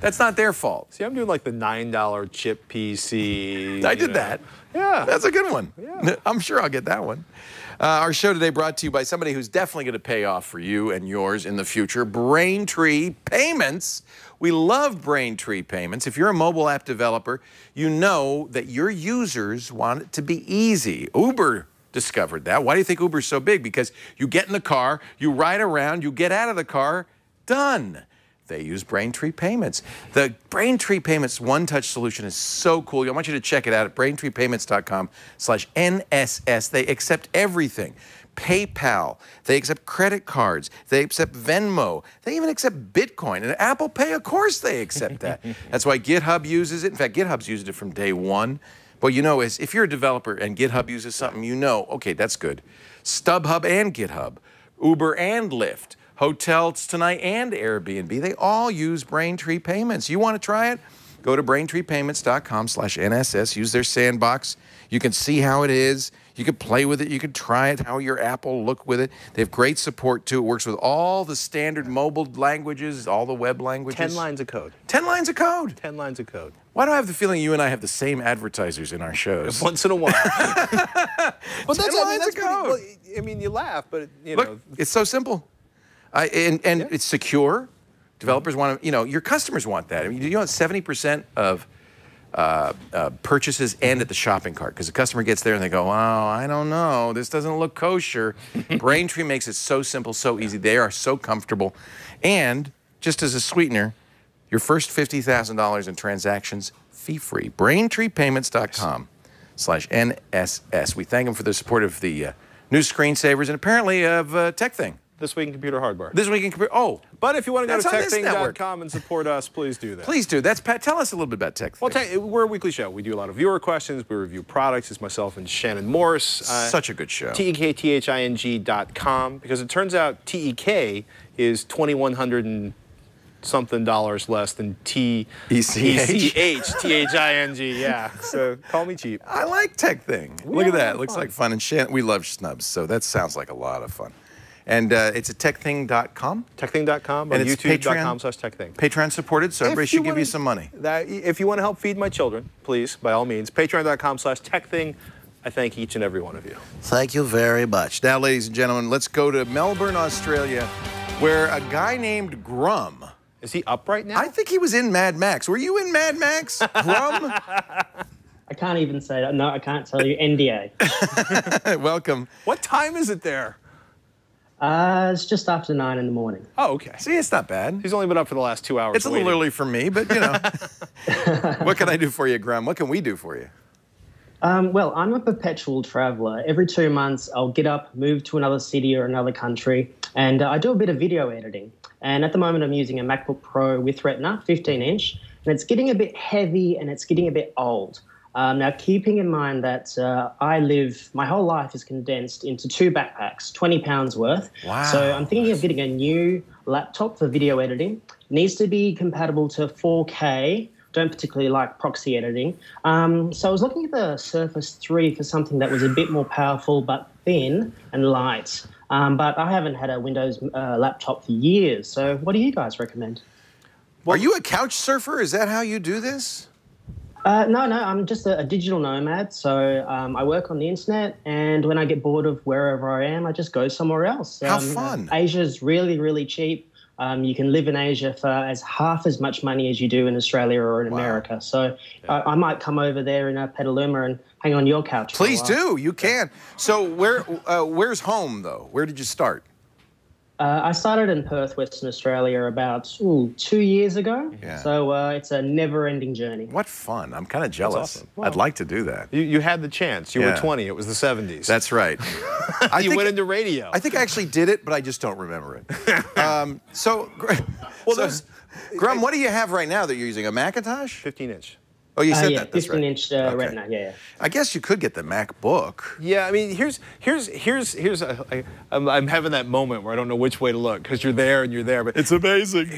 That's not their fault. See, I'm doing like the $9 chip PC. I did that. Yeah. That's a good one. Yeah. I'm sure I'll get that one. Our show today brought to you by somebody who's definitely going to pay off for you and yours in the future, Braintree Payments. We love Braintree Payments. If you're a mobile app developer, you know that your users want it to be easy. Uber discovered that. Why do you think Uber's so big? Because you get in the car, you ride around, you get out of the car, done. They use Braintree Payments. The Braintree Payments one-touch solution is so cool. I want you to check it out at braintreepayments.com/NSS. They accept everything. PayPal. They accept credit cards. They accept Venmo. They even accept Bitcoin. And Apple Pay, of course, they accept that. That's why GitHub uses it. In fact, GitHub's used it from day one. What you know is if you're a developer and GitHub uses something, you know, okay, that's good. StubHub and GitHub, Uber and Lyft, Hotels Tonight and Airbnb, they all use Braintree Payments. You want to try it? Go to braintreepayments.com/NSS. Use their sandbox. You can see how it is. You can play with it. You can try it, how your app will look with it. They have great support, too. It works with all the standard mobile languages, all the web languages. 10 lines of code. 10 lines of code. 10 lines of code. Why do I have the feeling you and I have the same advertisers in our shows? Once in a while. But that's lines of code. Well, I mean, you laugh, but, you Look, know. it's so simple. It's secure. Developers want to, your customers want that. I mean, 70% of purchases end at the shopping cart because the customer gets there and they go, oh, I don't know, this doesn't look kosher. Braintree makes it so simple, so easy. They are so comfortable. And just as a sweetener, your first $50,000 in transactions, fee-free. BraintreePayments.com/NSS. We thank them for the support of the new screensavers and apparently of Tech Thing. This Week in Computer Hardware. This Week in Computer. Oh, but if you want to go to that's on this network. techthing.com and support us, please do that. Please do. That's Pat. Tell us a little bit about Tech Thing. Well, we're a weekly show. We do a lot of viewer questions. We review products. It's myself and Shannon Morse. Such a good show. TEKTHING.com, because it turns out TEK is $2,100 and something less than TECH, yeah. So call me cheap. I like Tech Thing. Look at that. Looks like fun. And Shannon, we love snubs, so that sounds like a lot of fun. And it's at techthing.com? Techthing.com, and youtube.com/techthing. Patreon supported, so everybody should give you some money. If you want to help feed my children, please, by all means, patreon.com/techthing. I thank each and every one of you. Thank you very much. Now, ladies and gentlemen, let's go to Melbourne, Australia, where a guy named Grum. Is he up right now? I think he was in Mad Max. Were you in Mad Max, Grum? I can't even say that. No, I can't tell you. NDA. Welcome. What time is it there? It's just after 9 in the morning. Oh, okay. See, it's not bad. He's only been up for the last 2 hours. It's a little early for me, but, you know. What can I do for you, Grum? What can we do for you? Well, I'm a perpetual traveler. Every 2 months, I'll get up, move to another city or another country, and I do a bit of video editing. And at the moment, I'm using a MacBook Pro with Retina, 15-inch, and it's getting a bit heavy and it's getting a bit old. Now, keeping in mind that my whole life is condensed into 2 backpacks, 20 pounds worth. Wow. So I'm thinking of getting a new laptop for video editing. It needs to be compatible to 4K. Don't particularly like proxy editing. So I was looking at the Surface 3 for something that was a bit more powerful but thin and light. But I haven't had a Windows laptop for years. So what do you guys recommend? Are you a couch surfer? Is that how you do this? No, I'm just a digital nomad. So I work on the internet, and when I get bored of wherever I am, I just go somewhere else. How fun. Asia's really, really cheap. You can live in Asia for half as much money as you do in Australia or in America. So I might come over there in Petaluma and hang on your couch. Please do. You can. So where's home, though? Where did you start? I started in Perth, Western Australia about 2 years ago. Yeah. So it's a never-ending journey. What fun. I'm kind of jealous. Awesome. Well, I'd like to do that. You had the chance. You were 20. It was the 70s. That's right. You went into radio. I think I actually did it, but I just don't remember it. Grum, what do you have right now that you're using? A Macintosh? 15-inch. Oh, you said that. That's 15-inch Retina. Yeah. I guess you could get the MacBook. Yeah, I mean, I'm having that moment where I don't know which way to look because you're there and you're there, but it's amazing.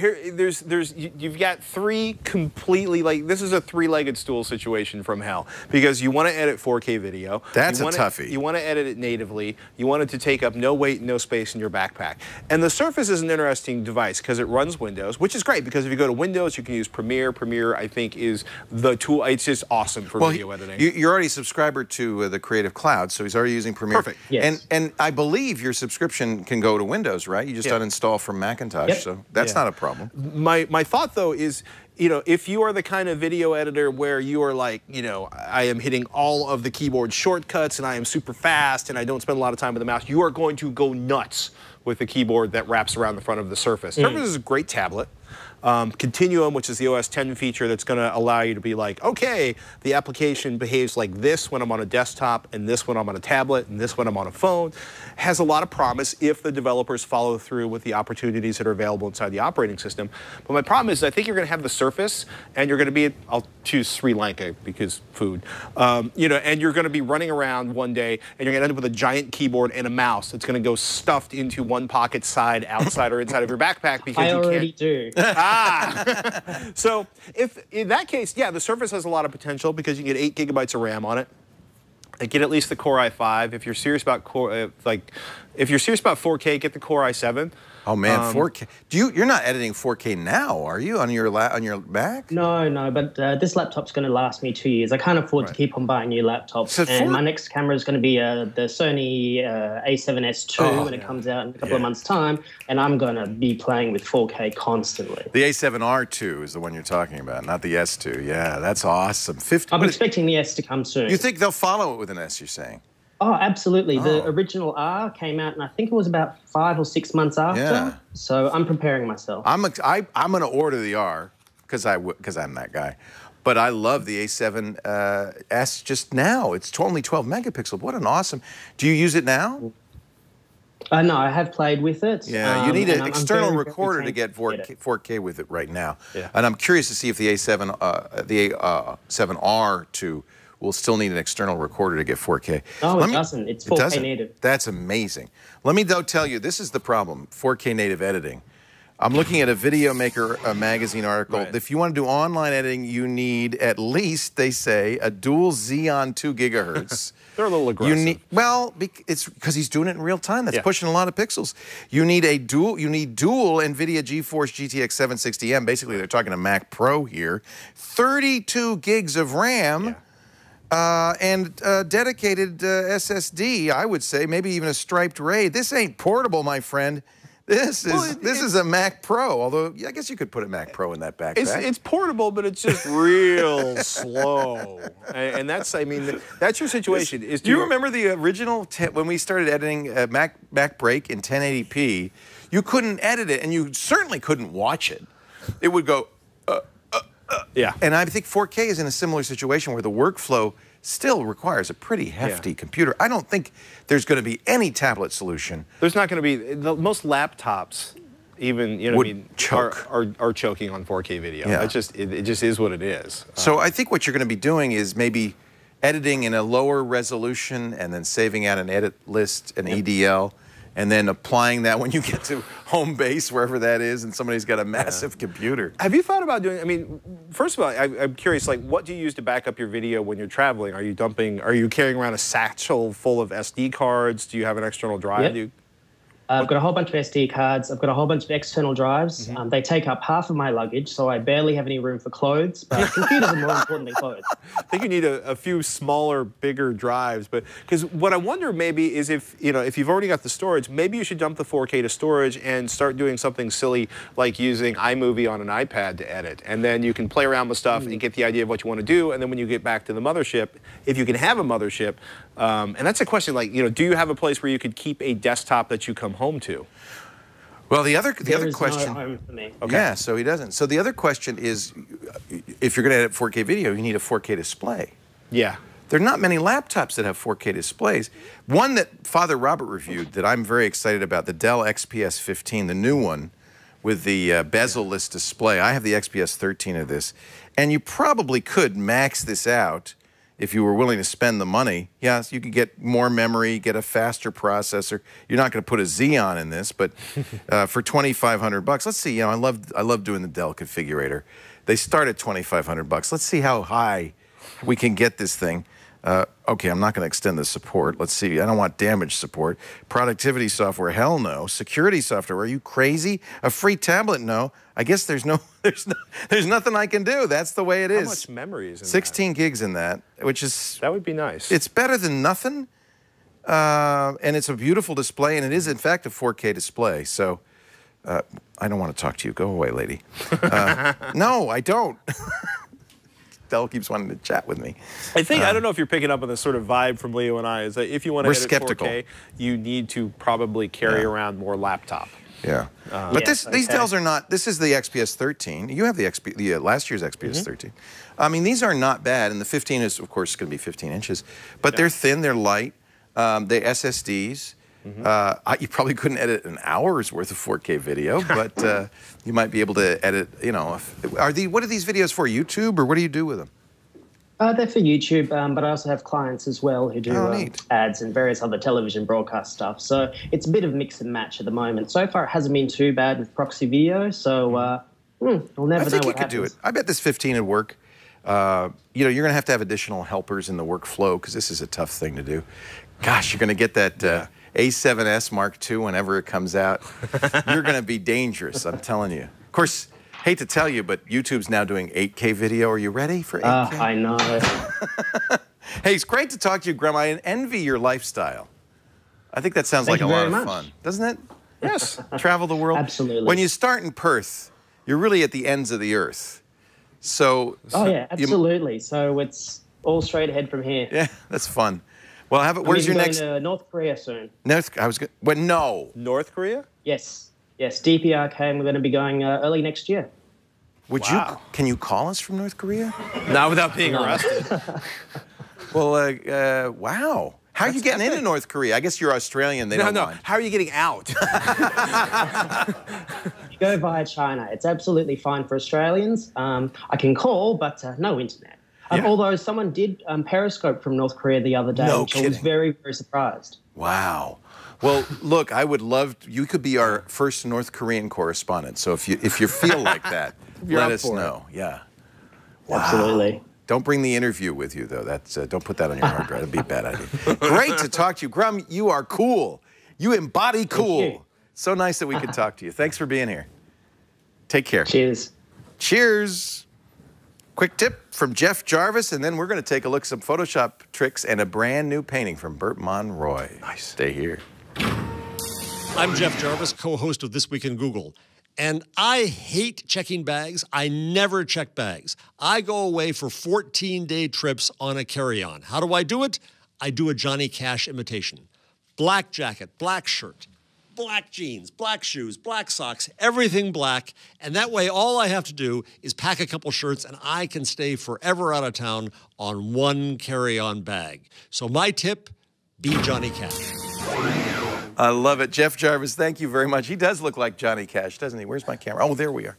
You've got 3 completely this is a 3-legged stool situation from hell because you want to edit 4K video. That's a toughie. You want to edit it natively. You want it to take up no weight, no space in your backpack. And the Surface is an interesting device because it runs Windows, which is great because if you go to Windows, you can use Premiere. Premiere, I think, is the tool. It's just awesome for video editing. You're already a subscriber to the Creative Cloud, so he's already using Premiere. Perfect. Yes. And I believe your subscription can go to Windows, right? You just uninstall from Macintosh, so that's not a problem. My thought, though, is if you are the kind of video editor where you are like, I am hitting all of the keyboard shortcuts and I am super fast and I don't spend a lot of time with the mouse, you are going to go nuts with the keyboard that wraps around the front of the Surface. Surface is a great tablet. Continuum, which is the OS 10 feature that's going to allow you to be like, okay, the application behaves like this when I'm on a desktop, and this when I'm on a tablet, and this when I'm on a phone, has a lot of promise if the developers follow through with the opportunities that are available inside the operating system. But my problem is I think you're going to have the Surface, and you're going to be, I'll choose Sri Lanka because food, and you're going to be running around one day, and you're going to end up with a giant keyboard and a mouse that's going to go stuffed into one pocket, side, outside, or inside of your backpack because I already do. So if in that case, the Surface has a lot of potential because you can get 8 gigabytes of RAM on it. And get at least the Core i5. If you're serious about if you're serious about 4K, get the Core i7. Oh man, 4K. You're not editing 4K now, are you, on your Mac? No, but this laptop's going to last me 2 years. I can't afford to keep on buying new laptops. And my next camera is going to be the Sony A7S II when it comes out in a couple of months' time, and I'm going to be playing with 4K constantly. The A7R2 is the one you're talking about, not the S2. Yeah, that's awesome. I'm expecting the S to come soon. You think they'll follow it with an S, you're saying? Oh, absolutely. The original R came out, and I think it was about 5 or 6 months after. Yeah. So I'm preparing myself. I'm going to order the R because I'm that guy. But I love the A7S just now. It's only 12 megapixel. What an awesome. Do you use it now? No, I have played with it. Yeah, you need an external very, recorder very to get tempted to 4K with it right now. Yeah. And I'm curious to see if the A7R2 will still need an external recorder to get 4K. No, it doesn't. It's 4K native. That's amazing. Let me, though, tell you, this is the problem, 4K native editing. I'm looking at a Video Maker magazine article. Right. If you want to do online editing, you need at least, they say, a dual Xeon 2 gigahertz. They're a little aggressive. It's because he's doing it in real time. That's pushing a lot of pixels. You need dual NVIDIA GeForce GTX 760M. Basically, they're talking a Mac Pro here. 32 gigs of RAM. And dedicated SSD, I would say, maybe even a striped RAID. This ain't portable, my friend. This is a Mac Pro, although I guess you could put a Mac Pro in that backpack. It's portable, but it's just real slow. And that's, I mean, that's your situation. Do you remember the original, when we started editing Mac Break in 1080p, you couldn't edit it, and you certainly couldn't watch it. It would go, yeah. And I think 4K is in a similar situation where the workflow still requires a pretty hefty computer. I don't think there's going to be any tablet solution. There's not going to be, most laptops even, you know what I mean, choke. Are choking on 4K video. Yeah. It just is what it is. So I think what you're going to be doing is maybe editing in a lower resolution and then saving out an edit list, an EDL, and then applying that when you get to home base, wherever that is, and somebody's got a massive computer. Have you thought about doing, I mean, first of all, I'm curious, like, what do you use to back up your video when you're traveling? Are you carrying around a satchel full of SD cards? Do you have an external drive? Yep. I've got a whole bunch of SD cards. I've got a whole bunch of external drives. They take up half of my luggage, so I barely have any room for clothes, but computers are more important than clothes. I think you need a few smaller, bigger drives, but because what I wonder maybe is if you've already got the storage, maybe you should dump the 4K to storage and start doing something silly like using iMovie on an iPad to edit, and then you can play around with stuff and get the idea of what you want to do, and then when you get back to the mothership, if you can have a mothership, and that's a question, like, do you have a place where you could keep a desktop that you come home to? Well, the other question. No home for me. Okay. Yeah, so he doesn't. So the other question is, if you're going to edit 4K video, you need a 4K display. Yeah. There are not many laptops that have 4K displays. One that Father Robert reviewed that I'm very excited about, the Dell XPS 15, the new one with the bezel-less display. I have the XPS 13 of this, and you probably could max this out if you were willing to spend the money. Yes, you could get more memory, get a faster processor. You're not going to put a Xeon in this, but for $2,500, let's see. I love doing the Dell configurator. They start at $2,500. Let's see how high we can get this thing. Okay, I'm not going to extend the support. Let's see. I don't want damage support. Productivity software, hell no. Security software, are you crazy? A free tablet, no. I guess there's nothing I can do. That's the way it is. How much memory is in 16 gigs in that, which is... That would be nice. It's better than nothing, and it's a beautiful display, and it is, in fact, a 4K display. So I don't want to talk to you. Go away, lady. No, I don't. Dell keeps wanting to chat with me. I don't know if you're picking up on this sort of vibe from Leo and I, is that if you want to edit skeptical. 4K, you need to probably carry around more laptop. Yeah. But these Dells are not, this is the XPS 13. You have the last year's XPS 13. I mean, these are not bad, and the 15 is, of course, going to be 15 inches. But they're thin, they're light, they're SSDs. You probably couldn't edit an hour's worth of 4K video, but you might be able to edit, what are these videos for, YouTube, or what do you do with them? They're for YouTube, but I also have clients as well who do ads and various other television broadcast stuff. So it's a bit of mix and match at the moment. So far, it hasn't been too bad with proxy video, so we'll never know what happens. I think you could do it. I bet this 15 would work. You're going to have additional helpers in the workflow because this is a tough thing to do. Gosh, you're going to get that A7S Mark II whenever it comes out. You're going to be dangerous, I'm telling you. Of course, hate to tell you, but YouTube's now doing 8K video. Are you ready for 8K? I know. Hey, it's great to talk to you, Grandma. I envy your lifestyle. I think that sounds like a lot of fun, doesn't it? Yes. Travel the world. Absolutely. When you start in Perth, you're really at the ends of the earth. So. Oh yeah, absolutely. So it's all straight ahead from here. Yeah, that's fun. Well, where's your next? Going to North Korea soon. No. North Korea? Yes. DPRK, and we're going to be going early next year. Can you call us from North Korea? Not without being arrested. Well, wow. How are you getting into North Korea? I guess you're Australian. They don't mind. How are you getting out? You go via China. It's absolutely fine for Australians. I can call, but no internet. Although someone did Periscope from North Korea the other day, which I was very, very surprised. Wow. Well, look, I would love you could be our first North Korean correspondent. So if you feel like that, let us know. Yeah. Wow. Absolutely. Don't bring the interview with you, though. That's don't put that on your hard drive. That'd be a bad idea. Great to talk to you, Grum. You are cool. You embody cool. So nice that we could talk to you. Thanks for being here. Take care. Cheers. Cheers. Quick tip from Jeff Jarvis, and then we're going to take a look at some Photoshop tricks and a brand new painting from Bert Monroy. Nice. Stay here. I'm Jeff Jarvis, co-host of This Week in Google. And I hate checking bags. I never check bags. I go away for 14-day trips on a carry-on. How do I do it? I do a Johnny Cash imitation. Black jacket, black shirt, black jeans, black shoes, black socks, everything black. And that way, all I have to do is pack a couple shirts and I can stay forever out of town on one carry-on bag. So my tip, be Johnny Cash. I love it. Jeff Jarvis, thank you very much. He does look like Johnny Cash, doesn't he? Where's my camera? Oh, there we are.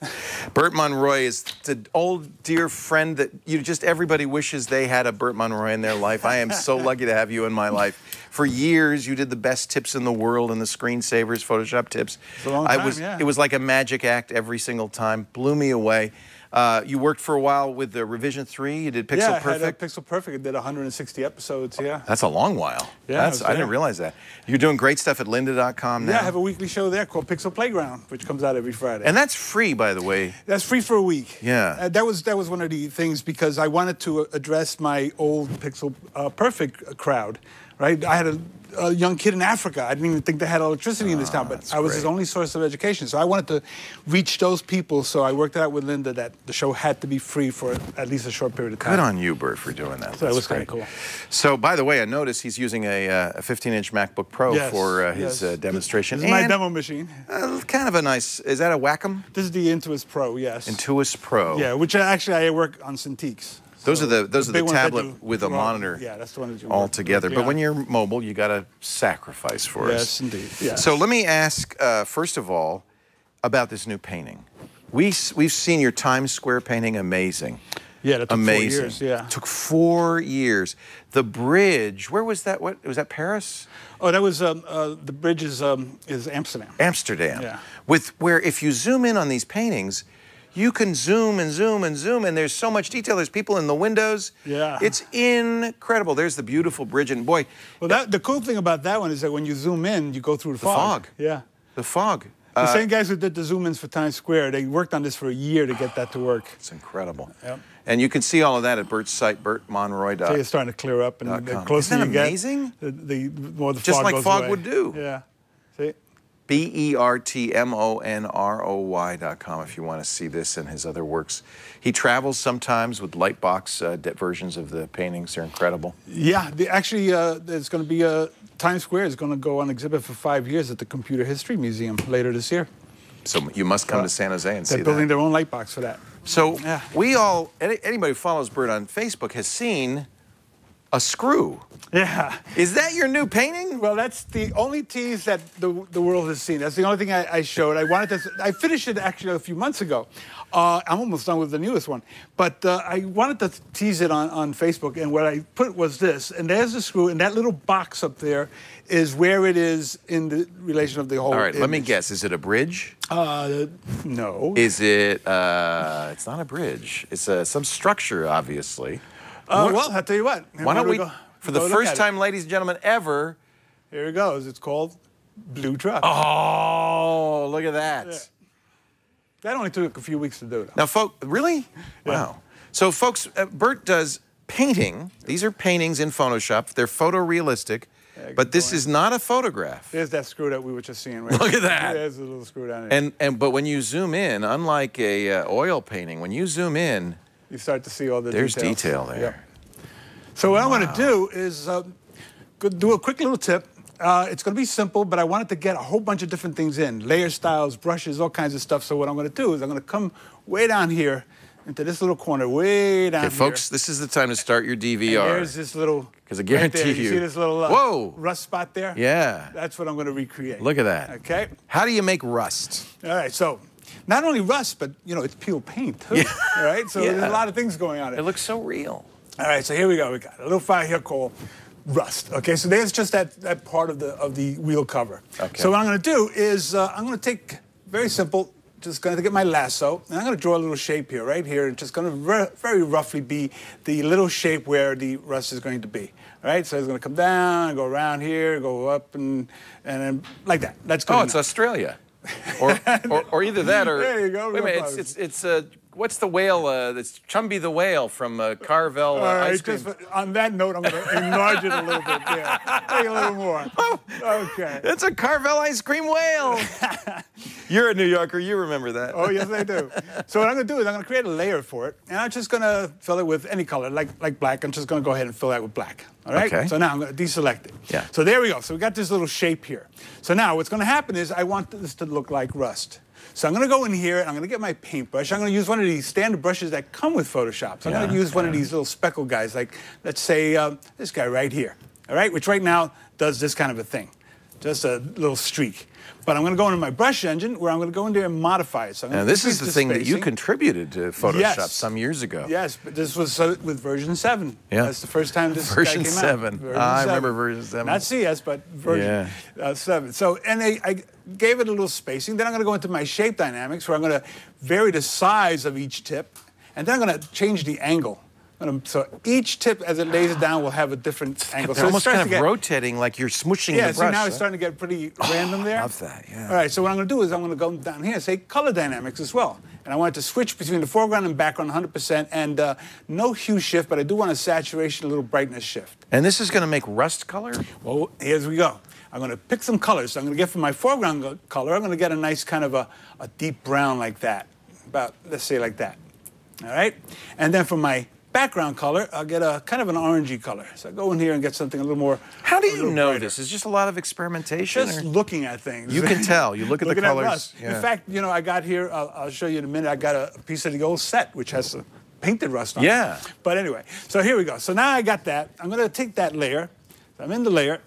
Bert Monroy is the old dear friend that everybody wishes they had a Bert Monroy in their life. I am so lucky to have you in my life. For years, you did the best tips in the world in the screensavers, Photoshop tips. It's a long time, It was like a magic act every single time. Blew me away. You worked for a while with the Revision 3. You did Pixel Perfect. Yeah, I had Pixel Perfect. I did 160 episodes, yeah. That's a long while. Yeah, I didn't realize that. You're doing great stuff at lynda.com now. Yeah, I have a weekly show there called Pixel Playground, which comes out every Friday. And that's free, by the way. That's free for a week. Yeah. That was one of the things because I wanted to address my old Pixel Perfect crowd, right? I had a young kid in Africa. I didn't even think they had electricity in this town, but I was his only source of education. So I wanted to reach those people, so I worked it out with Lynda that the show had to be free for at least a short period of time. Good on you, Bert, for doing that. So that was kind of cool. So, by the way, I noticed he's using a 15-inch MacBook Pro for his demonstration. This is my demo machine. Kind of a nice, is that a Wacom? This is the Intuos Pro, yes. Intuos Pro. Yeah, which actually I work on Cintiqs. Those are the tablet with a monitor. Yeah, that's the one that you all together. But when you're mobile, you got to sacrifice for us. Yes, indeed. Yes. So let me ask first of all about this new painting. We've seen your Times Square painting, amazing. Yeah, that took 4 years. Yeah, it took 4 years. The bridge, where was that? What was that? Paris? Oh, that was the bridge is Amsterdam. Amsterdam. Yeah. Where if you zoom in on these paintings, you can zoom and zoom and zoom, and there's so much detail. There's people in the windows. Yeah. It's incredible. There's the beautiful bridge, and boy. Well, the cool thing about that one is that when you zoom in, you go through the fog. Yeah. The fog. The same guys who did the zoom-ins for Times Square, they worked on this for a year to get that to work. It's incredible. Yep. And you can see all of that at Bert's site, bertmonroy.com. So it's starting to clear up, and the closer Isn't that you amazing? get, the more the Just fog like goes fog away. would do. Yeah. See? bertmonroy.com if you want to see this and his other works. He travels sometimes with lightbox versions of the paintings. They're incredible. Yeah, actually, there's going to be Times Square is going to go on exhibit for 5 years at the Computer History Museum later this year. So you must come to San Jose and see that. They're building their own lightbox for that. So anybody who follows Bert on Facebook has seen a screw. Yeah. Is that your new painting? Well, that's the only tease that the world has seen. That's the only thing I showed. I finished it actually a few months ago. I'm almost done with the newest one. But I wanted to tease it on Facebook, and what I put was this. And there's the screw, and that little box up there is where it is in the relation of the whole All right, image. let me guess. Is it a bridge? No. Is it, it's not a bridge. It's some structure, obviously. Well, I'll tell you what. Why don't we, for the first time, ladies and gentlemen, ever. Here it goes. It's called Blue Truck. Oh, look at that. Yeah. That only took a few weeks to do, though. Now, folks, really? Yeah. Wow. So, folks, Bert does painting. These are paintings in Photoshop. They're photorealistic, but this is not a photograph. There's that screw that we were just seeing. Right Look at that. There's a little screw down there. But when you zoom in, unlike a oil painting, when you zoom in, you start to see all the there's details. detail there. Yep. So what I'm going to do is do a quick little tip. It's going to be simple, but I wanted to get a whole bunch of different things in. Layer styles, brushes, all kinds of stuff. So what I'm going to do is I'm going to come way down here into this little corner way down here. Folks, this is the time to start your DVR. And there's this little, because I guarantee right there, you see this little whoa, rust spot there? Yeah. That's what I'm going to recreate. Look at that. Okay. How do you make rust? All right, so not only rust, but, you know, it's peel paint, too. Yeah. All right, so there's a lot of things going on. It looks so real. All right, so here we go. We got a little file here called rust. Okay, so there's just that part of the wheel cover. Okay. So what I'm going to do is I'm going to take, very simple, just going to get my lasso, and I'm going to draw a little shape here, right here. It's just going to very roughly be the little shape where the rust is going to be. All right, so it's going to come down, go around here, go up, and then like that. That's good. Oh, it's Australia. or either that or... There you go. Wait a minute, it's what's the whale? That's Chumby the whale from Carvel Ice Cream. Just on that note, I'm going to enlarge it a little bit there. Take a little more. Okay. It's a Carvel ice cream whale. You're a New Yorker. You remember that. Oh, yes, I do. So what I'm going to do is I'm going to create a layer for it, and I'm just going to fill it with any color, like black. I'm just going to go ahead and fill that with black. All right? Okay. So now I'm going to deselect it. Yeah. So there we go. So we got this little shape here. So now what's going to happen is I want this to look like rust. So I'm going to go in here, and I'm going to get my paintbrush. I'm going to use one of these standard brushes that come with Photoshop. So I'm going to use one of these little speckle guys, like, let's say, this guy right here, all right, which right now does this kind of a thing, just a little streak. But I'm going to go into my brush engine, where I'm going to go in there and modify it. So now, this is the thing that you contributed to Photoshop some years ago. Yes, but this was with version 7. Yeah. That's the first time this version guy came 7. out. Version I 7. remember version 7. Not CS, but version 7. So, and I gave it a little spacing. Then I'm going to go into my shape dynamics, where I'm going to vary the size of each tip, and then I'm going to change the angle. So each tip, as it lays it down, will have a different angle. They're so almost kind of rotating, like you're smooshing the brush. Yeah, see, now it's starting to get pretty random there. I love that, yeah. All right, so what I'm going to do is I'm going to go down here and say color dynamics as well. And I want it to switch between the foreground and background 100%, and no hue shift, but I do want a saturation, a little brightness shift. And this is going to make rust color? Well, here we go. I'm going to pick some colors. So I'm going to get from my foreground color, I'm going to get a nice kind of a deep brown like that. About, let's say like that. All right? And then for my background color, I'll get a kind of an orangey color. So I go in here and get something a little more. How do you know this? Is just a lot of experimentation? Just looking at things. You can tell. You look at the colors. Yeah. In fact, you know, I got here, I'll show you in a minute, I got a piece of the old set, which has some painted rust on it. Yeah. But anyway, so here we go. So now I got that. I'm going to take that layer. I'm in the layer.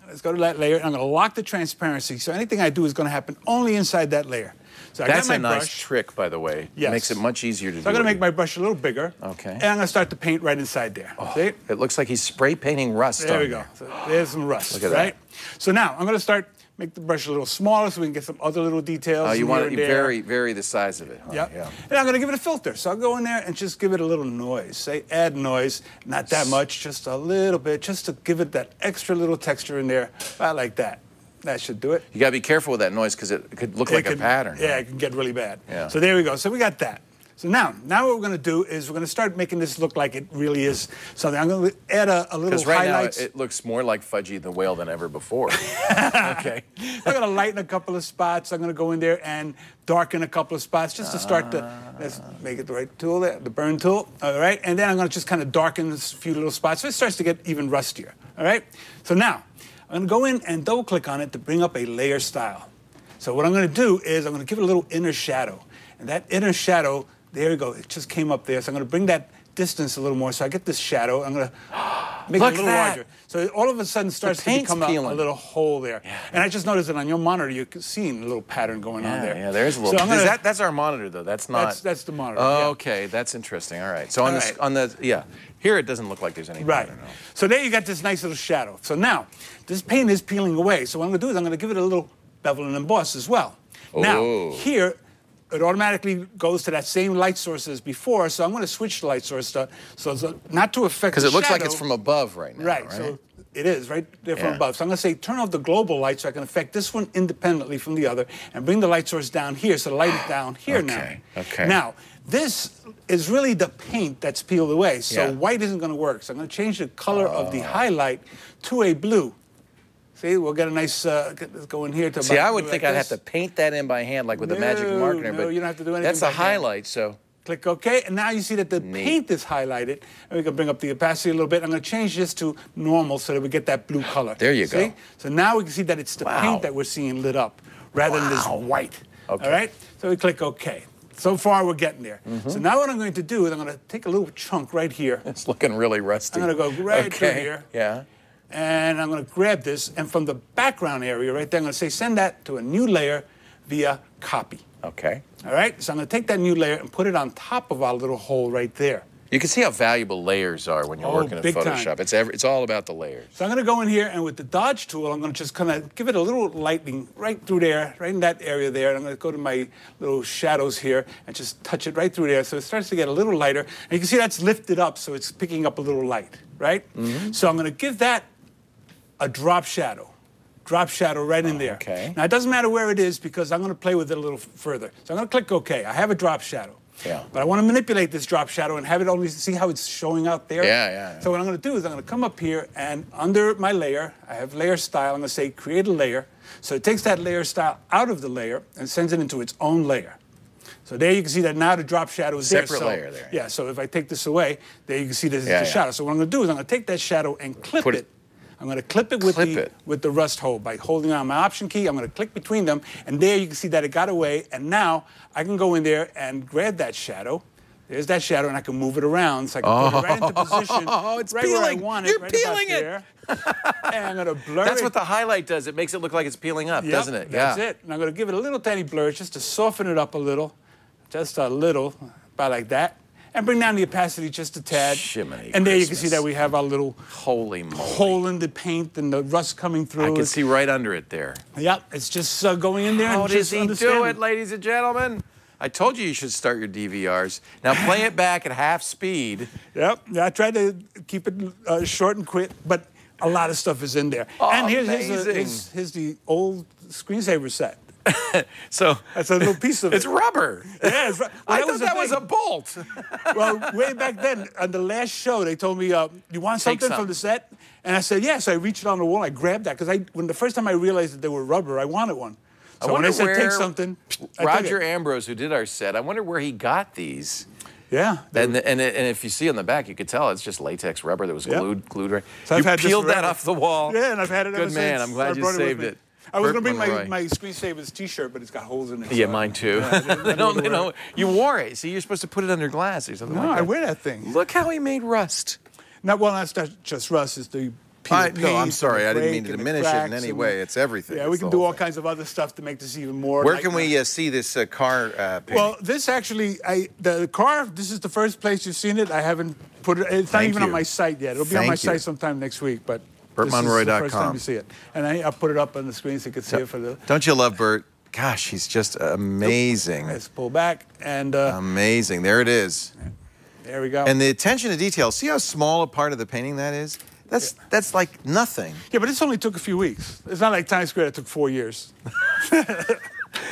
Let's go to that layer. I'm going to lock the transparency. So anything I do is going to happen only inside that layer. So that's a nice trick, by the way. Yes. It makes it much easier to do. So I'm going to make my brush a little bigger. Okay. And I'm going to start to paint right inside there. Oh, see? It looks like he's spray painting rust. There we go. So there's some rust. Look at right? that. So now I'm going to start, make the brush a little smaller so we can get some other little details. You want to vary the size of it. Huh? Yep. Yeah. And I'm going to give it a filter. So I'll go in there and just give it a little noise. Say add noise. Not that much, just a little bit, just to give it that extra little texture in there, about like that. That should do it. You got to be careful with that noise because it could look like a pattern. Yeah, it can get really bad. Yeah. So there we go. So we got that. So now what we're going to do is we're going to start making this look like it really is something. I'm going to add a little highlights. Because right now it looks more like Fudgy the Whale than ever before. Okay. I'm going to lighten a couple of spots. I'm going to go in there and darken a couple of spots just to start to, let's make it the right tool there, the burn tool. All right. And then I'm going to just kind of darken a few little spots so it starts to get even rustier. All right. So now I'm going to go in and double click on it to bring up a layer style. So what I'm going to do is I'm going to give it a little inner shadow. And that inner shadow, there you go, it just came up there. So I'm going to bring that distance a little more. So I get this shadow. I'm going to make it a little larger. So it all of a sudden starts to become a little hole there. Yeah. And I just noticed that on your monitor, you're seeing a little pattern going on there. Yeah, there's a little. So that's our monitor, though. That's not. That's the monitor. Oh, okay, that's interesting. All right. So on the here it doesn't look like there's any pattern. Right. So there you got this nice little shadow. So now this paint is peeling away. So what I'm going to do is I'm going to give it a little bevel and emboss as well. Oh. Now here, it automatically goes to that same light source as before, so I'm going to switch the light source so not to affect the shadow. Because it looks like it's from above right now, right? So it is right there from above. So I'm going to say turn off the global light so I can affect this one independently from the other and bring the light source down here so the light is down here now. Okay. Now, this is really the paint that's peeled away, so white isn't going to work. So I'm going to change the color of the highlight to a blue. See, we'll get a nice, let's go in here to. See, I would think I'd have to paint that in by hand, like with a magic marker. No, but you don't have to do anything. That's a highlight, so. Click OK, and now you see that the paint is highlighted. And we can bring up the opacity a little bit. I'm going to change this to normal so that we get that blue color. There you go. So now we can see that it's the paint that we're seeing lit up rather than this white. Okay. All right? So we click OK. So far, we're getting there. So now what I'm going to do is I'm going to take a little chunk right here. It's looking really rusty. I'm going to go right through here. Yeah. And I'm going to grab this, and from the background area right there, I'm going to say send that to a new layer via copy. Okay. All right? So I'm going to take that new layer and put it on top of our little hole right there. You can see how valuable layers are when you're working in Photoshop. It's all about the layers. So I'm going to go in here, and with the dodge tool, I'm going to just kind of give it a little lightening right through there, right in that area there. And I'm going to go to my little shadows here and just touch it right through there. So it starts to get a little lighter. And you can see that's lifted up, so it's picking up a little light, right? So I'm going to give that a drop shadow. Drop shadow right in there. Okay. Now, it doesn't matter where it is because I'm going to play with it a little further. So I'm going to click OK. I have a drop shadow. Yeah. But I want to manipulate this drop shadow and have it only see how it's showing out there. Yeah. So what I'm going to do is I'm going to come up here and under my layer, I have layer style. I'm going to say create a layer. So it takes that layer style out of the layer and sends it into its own layer. So there you can see that now the drop shadow is Separate layer there. Yeah, so if I take this away, there you can see this is the shadow. So what I'm going to do is I'm going to take that shadow and clip it. I'm going to clip it with the rust hold by holding on my Option key. I'm going to click between them, and there you can see that it got away. And now I can go in there and grab that shadow. There's that shadow, and I can move it around, so I can put it right into position. Oh, it's right peeling. Where I want it, You're right peeling it. there. And I'm going to blur That's it. what the highlight does. It makes it look like it's peeling up, doesn't it? That's it. And I'm going to give it a little tiny blur just to soften it up a little, just a little, about like that. And bring down the opacity just a tad. Shiminy and there you can see that we have our little holy moly hole in the paint and the rust coming through. I can see right under it there. Yep, it's just going in there. How and does just he do it, ladies and gentlemen? I told you should start your DVRs. Now play it back at half speed. Yep, I tried to keep it short and quick, but a lot of stuff is in there. Oh, and here's the old screensaver set. So that's a little piece of it. It's rubber. Yeah, it's I thought that was a bolt. Well, way back then, on the last show, they told me, you want something from the set? And I said, yes. So I reached on the wall, I grabbed that, because when the first time I realized that they were rubber, I wanted one. So when they said take something, Roger Ambrose, who did our set, I wonder where he got these. Yeah. And if you see on the back, you could tell it's just latex rubber that was glued right. So you peeled that off the wall. Yeah, and I've had it ever since. Good man. I'm glad you saved it. I was going to bring my Screensavers T-shirt, but it's got holes in it. Yeah, mine too. No, you wore it. See, you're supposed to put it under glass or something like that. No, I wear that thing. Look how he made rust. That's not just rust. It's the paint. No, I'm sorry. I didn't mean to diminish it in any way. It's everything. Yeah, we can do all kinds of other stuff to make this even more. Where can we see this car painting? Well, this actually, the car, this is the first place you've seen it. I haven't put it, it's not even on my site yet. It'll be on my site sometime next week, but BertMonroy.com. This is the first time you see it. And I'll put it up on the screen so you can see it for the... Don't you love Bert? Gosh, he's just amazing. Let's pull back and... amazing. There it is. There we go. And the attention to detail. See how small a part of the painting that is? That's like nothing. Yeah, but this only took a few weeks. It's not like Times Square that took 4 years.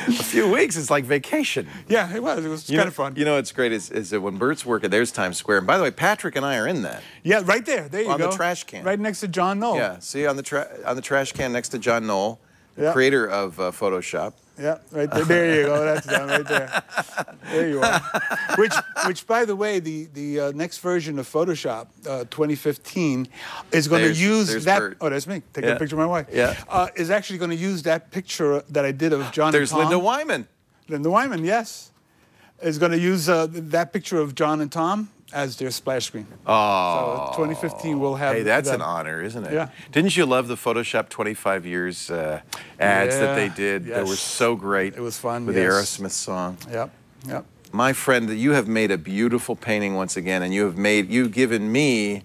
A few weeks is like vacation. Yeah, it was. It was kind of fun. You know what's great is that when Bert's working, there's Times Square. And by the way, Patrick and I are in that. Yeah, right there. There you go. On the trash can. Right next to John Knoll. Yeah, see on the trash can next to John Knoll, the creator of Photoshop. Yeah, right there. There you go. That's done right there. There you are. Which, by the way, the next version of Photoshop, 2015, is going to use that. Bert. Oh, that's me. Taking a picture of my wife. Yeah. Is actually going to use that picture that I did of John. There's and Tom. Linda Wyman. Linda Wyman, yes, is going to use that picture of John and Tom as their splash screen. Oh. So 2015 will have. Hey, that's an honor, isn't it? Yeah. Didn't you love the Photoshop 25 years ads that they did? Yes. They were so great. It was fun. With the Aerosmith song. Yep. Yep. My friend, you have made a beautiful painting once again, and you've given me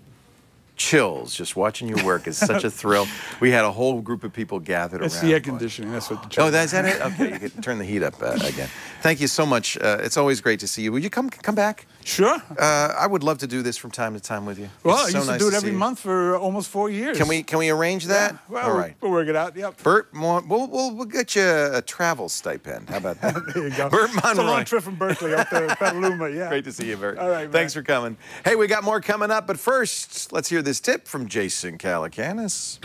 chills. Just watching your work is such a thrill. We had a whole group of people gathered around. It's the air conditioning. That's what the is that it? Okay, you can turn the heat up again. Thank you so much. It's always great to see you. Would you come back? Sure. I would love to do this from time to time with you. Well, I used to do it every month for almost 4 years. Can we arrange that? Yeah. Well, all right. We'll work it out. Yep. Bert, we'll get you a travel stipend. How about that? There you go. Bert Monroy. It's a long trip from Berkeley up to Petaluma. Yeah. Great to see you, Bert. All right, man. Thanks for coming. Hey, we got more coming up, but first, let's hear this tip from Jason Calacanis.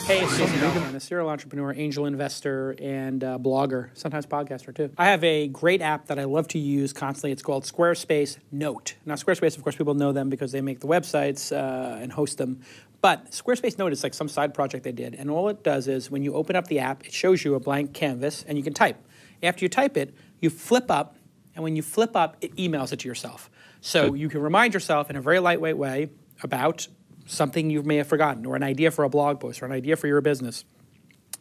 Hey, it's Jason Calacanis. I'm a serial entrepreneur, angel investor, and blogger, sometimes podcaster too. I have a great app that I love to use constantly. It's called Squarespace Note. Now, Squarespace, of course, people know them because they make the websites and host them. But Squarespace Note is like some side project they did. And all it does is when you open up the app, it shows you a blank canvas and you can type. After you type it, you flip up and when you flip up, it emails it to yourself. So you can remind yourself in a very lightweight way about something you may have forgotten, or an idea for a blog post, or an idea for your business.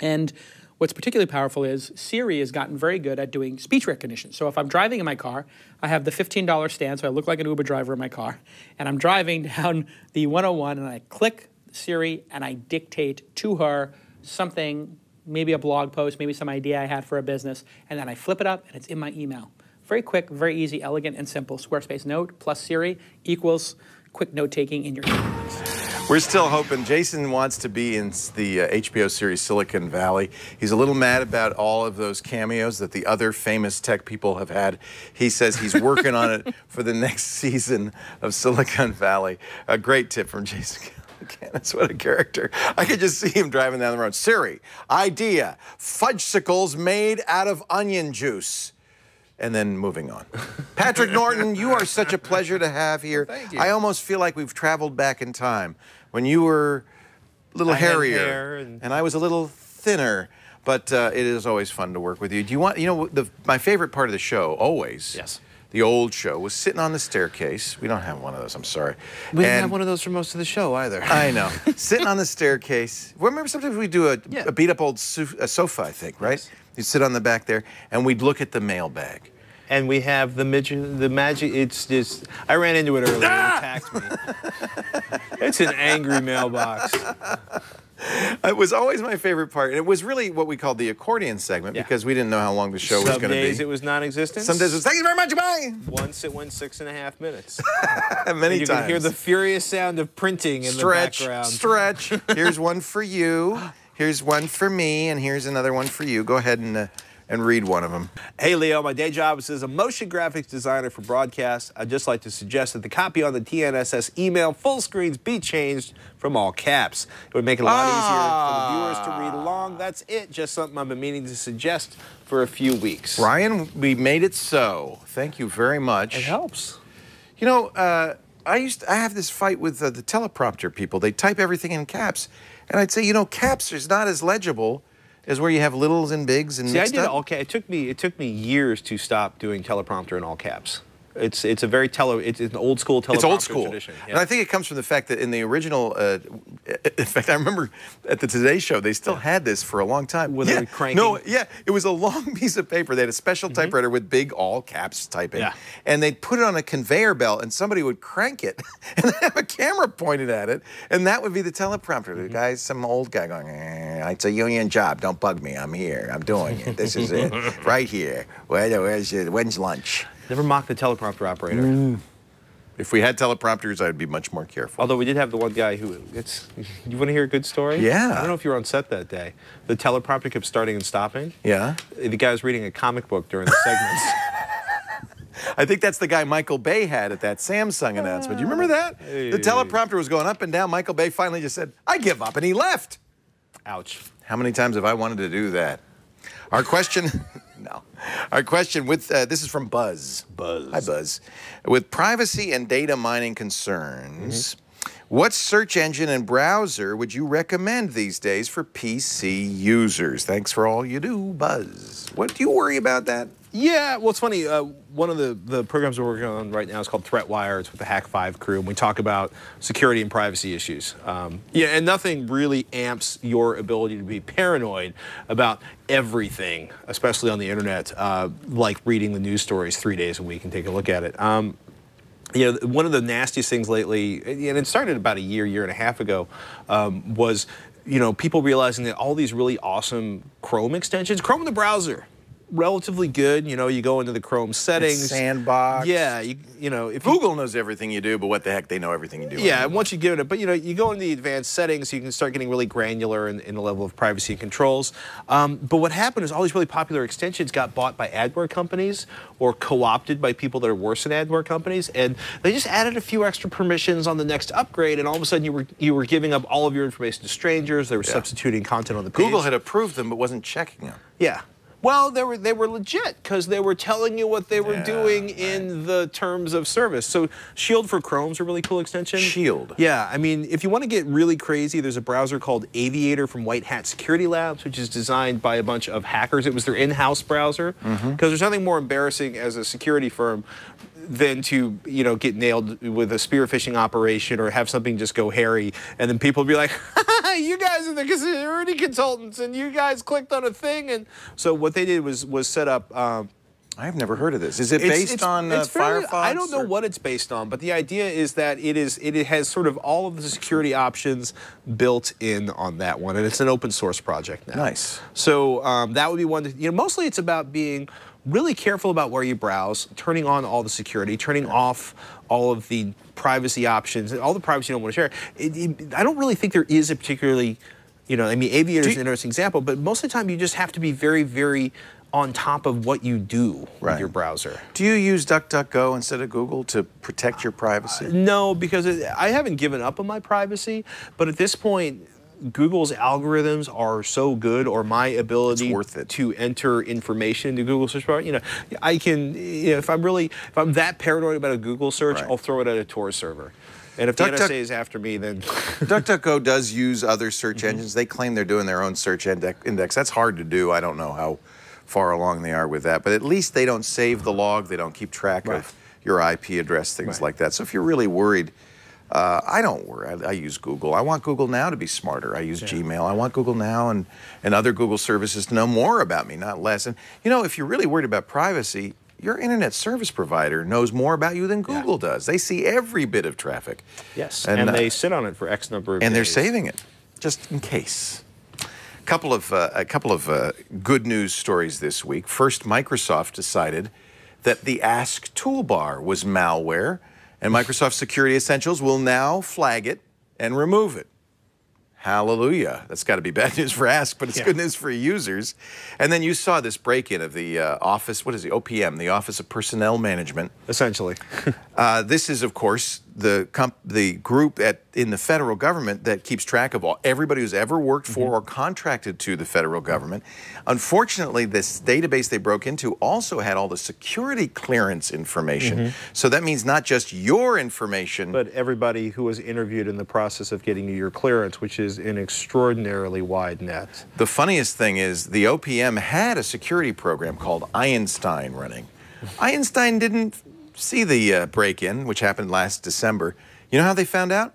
And what's particularly powerful is Siri has gotten very good at doing speech recognition. So if I'm driving in my car, I have the $15 stand, so I look like an Uber driver in my car, and I'm driving down the 101, and I click Siri, and I dictate to her something, maybe a blog post, maybe some idea I had for a business, and then I flip it up, and it's in my email. Very quick, very easy, elegant, and simple. Squarespace Note plus Siri equals quick note-taking in your inbox. We're still hoping. Jason wants to be in the HBO series Silicon Valley. He's a little mad about all of those cameos that the other famous tech people have had. He says he's working on it for the next season of Silicon Valley. A great tip from Jason. That's what a character. I could just see him driving down the road. Siri, idea, fudgesicles made out of onion juice. And then moving on. Patrick Norton, you are such a pleasure to have here. Well, thank you. I almost feel like we've traveled back in time when you were a little hairier and I was a little thinner. But it is always fun to work with you. Do you want, my favorite part of the show, always, yes, the old show, was sitting on the staircase. We don't have one of those, I'm sorry. We didn't have one of those for most of the show either. I know. Sitting on the staircase. Remember sometimes we'd do a beat-up old sofa, I think, right? Yes. You'd sit on the back there, and we'd look at the mailbag. And we have the magic, it's just, I ran into it earlier, it attacked me. It's an angry mailbox. It was always my favorite part. And it was really what we called the accordion segment because we didn't know how long the show was going to be. Some days it was non-existent. Some days it was, thank you very much, bye. Once it went 6.5 minutes. Many you times. can hear the furious sound of printing in the background. Stretch. Here's one for you. Here's one for me. And here's another one for you. Go ahead and read one of them. Hey, Leo, my day job is as a motion graphics designer for broadcast. I'd just like to suggest that the copy on the TNSS email full screens be changed from all caps. It would make it a lot easier for the viewers to read along. That's it. Just something I've been meaning to suggest for a few weeks. Ryan, we made it so. Thank you very much. It helps. You know, I have this fight with the teleprompter people. They type everything in caps. And I'd say, caps is not as legible as where you have littles and bigs and mixed up. Okay, it took me years to stop doing teleprompter in all caps. It's a very it's an old school teleprompter It's old school. tradition. Yeah. And I think it comes from the fact that in the original, in fact, I remember at the Today Show, they still had this for a long time. With a cranking? No, it was a long piece of paper. They had a special typewriter with big all caps typing. Yeah. And they'd put it on a conveyor belt and somebody would crank it and then have a camera pointed at it. And that would be the teleprompter. The guy, some old guy going, it's a union job. Don't bug me. I'm here. I'm doing it. This is it. Right here. When's lunch? Never mock the teleprompter operator. If we had teleprompters, I'd be much more careful. Although we did have the one guy who, you want to hear a good story? Yeah. I don't know if you were on set that day. The teleprompter kept starting and stopping. Yeah. The guy was reading a comic book during the segments. I think that's the guy Michael Bay had at that Samsung announcement. Do you remember that? The teleprompter was going up and down. Michael Bay finally just said, I give up, and he left. Ouch. How many times have I wanted to do that? Our question, Our question with, this is from Buzz. Hi, Buzz. With privacy and data mining concerns, what search engine and browser would you recommend these days for PC users? Thanks for all you do, Buzz. What do you worry about that? Yeah, well, it's funny. One of the programs we're working on right now is called ThreatWire. It's with the Hack5 crew, and we talk about security and privacy issues. And nothing really amps your ability to be paranoid about everything, especially on the internet, like reading the news stories 3 days a week and take a look at it. One of the nastiest things lately, and it started about a year and a half ago, was people realizing that all these really awesome Chrome extensions, Chrome in the browser, relatively good. You go into the Chrome settings. It's sandbox. Yeah, if Google knows everything you do, but what the heck, they know everything you do. Yeah, and once you give it, but you go into the advanced settings, you can start getting really granular in the level of privacy and controls. But what happened is all these really popular extensions got bought by adware companies or co-opted by people that are worse than adware companies, and they just added a few extra permissions on the next upgrade, and all of a sudden you were giving up all of your information to strangers. They were substituting content on the page. Google had approved them, but wasn't checking them. Yeah. Well, they were legit because they were telling you what they were doing in the terms of service. So Shield for Chrome's a really cool extension. Shield. Yeah, I mean, if you want to get really crazy, there's a browser called Aviator from White Hat Security Labs, which is designed by a bunch of hackers. It was their in-house browser because there's nothing more embarrassing as a security firm than to, you know, get nailed with a spear phishing operation or have something just go hairy, and then people be like, you guys are the security consultants, and you guys clicked on a thing, and so what they did was set up. I've never heard of this. Is it based on Firefox? I don't know what it's based on, but the idea is that it has sort of all of the security options built in on that one, and it's an open source project now. Nice. So that would be one. You know, mostly it's about being really careful about where you browse, turning on all the security, turning off all of the privacy options, all the privacy you don't want to share. I don't really think there is a particularly, you know, I mean, Aviator is an interesting example, but most of the time you just have to be very, very on top of what you do with your browser. Do you use DuckDuckGo instead of Google to protect your privacy? No, because I haven't given up on my privacy, but at this point, Google's algorithms are so good, or my ability to enter information into Google search bar, you know, I can, you know, if I'm that paranoid about a Google search, I'll throw it at a Tor server. And if the NSA is after me, then... DuckDuckGo does use other search engines. They claim they're doing their own search index. That's hard to do. I don't know how far along they are with that. But at least they don't save the log. They don't keep track of your IP address, things like that. So if you're really worried, I don't worry. I use Google. I want Google Now to be smarter. I use Gmail. I want Google Now and other Google services to know more about me, not less. And, you know, if you're really worried about privacy, your internet service provider knows more about you than Google does. They see every bit of traffic. Yes, and they sit on it for X number of days. And they're saving it, just in case. A couple of good news stories this week. First, Microsoft decided that the Ask toolbar was malware, and Microsoft Security Essentials will now flag it and remove it. Hallelujah. That's got to be bad news for Ask, but it's good news for users. And then you saw this break-in of the Office, what is the OPM, the Office of Personnel Management. Essentially. This is, of course, the group in the federal government that keeps track of everybody who's ever worked for or contracted to the federal government. Unfortunately, this database they broke into also had all the security clearance information. So that means not just your information, but everybody who was interviewed in the process of getting your clearance, which is an extraordinarily wide net. The funniest thing is the OPM had a security program called Einstein running. Einstein didn't see the break-in, which happened last December. You know how they found out?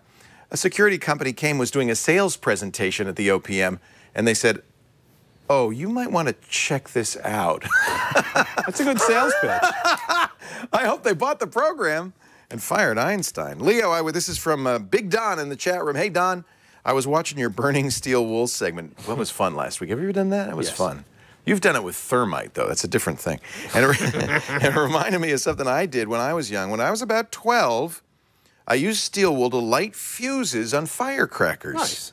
A security company was doing a sales presentation at the OPM, and they said, oh, you might want to check this out. That's a good sales pitch. I hope they bought the program and fired Einstein. Leo, this is from Big Don in the chat room. Hey, Don, I was watching your Burning Steel Wool segment. That was fun last week. Have you ever done that? It was fun. You've done it with thermite, though. That's a different thing. And it reminded me of something I did when I was young. When I was about 12, I used steel wool to light fuses on firecrackers. Nice.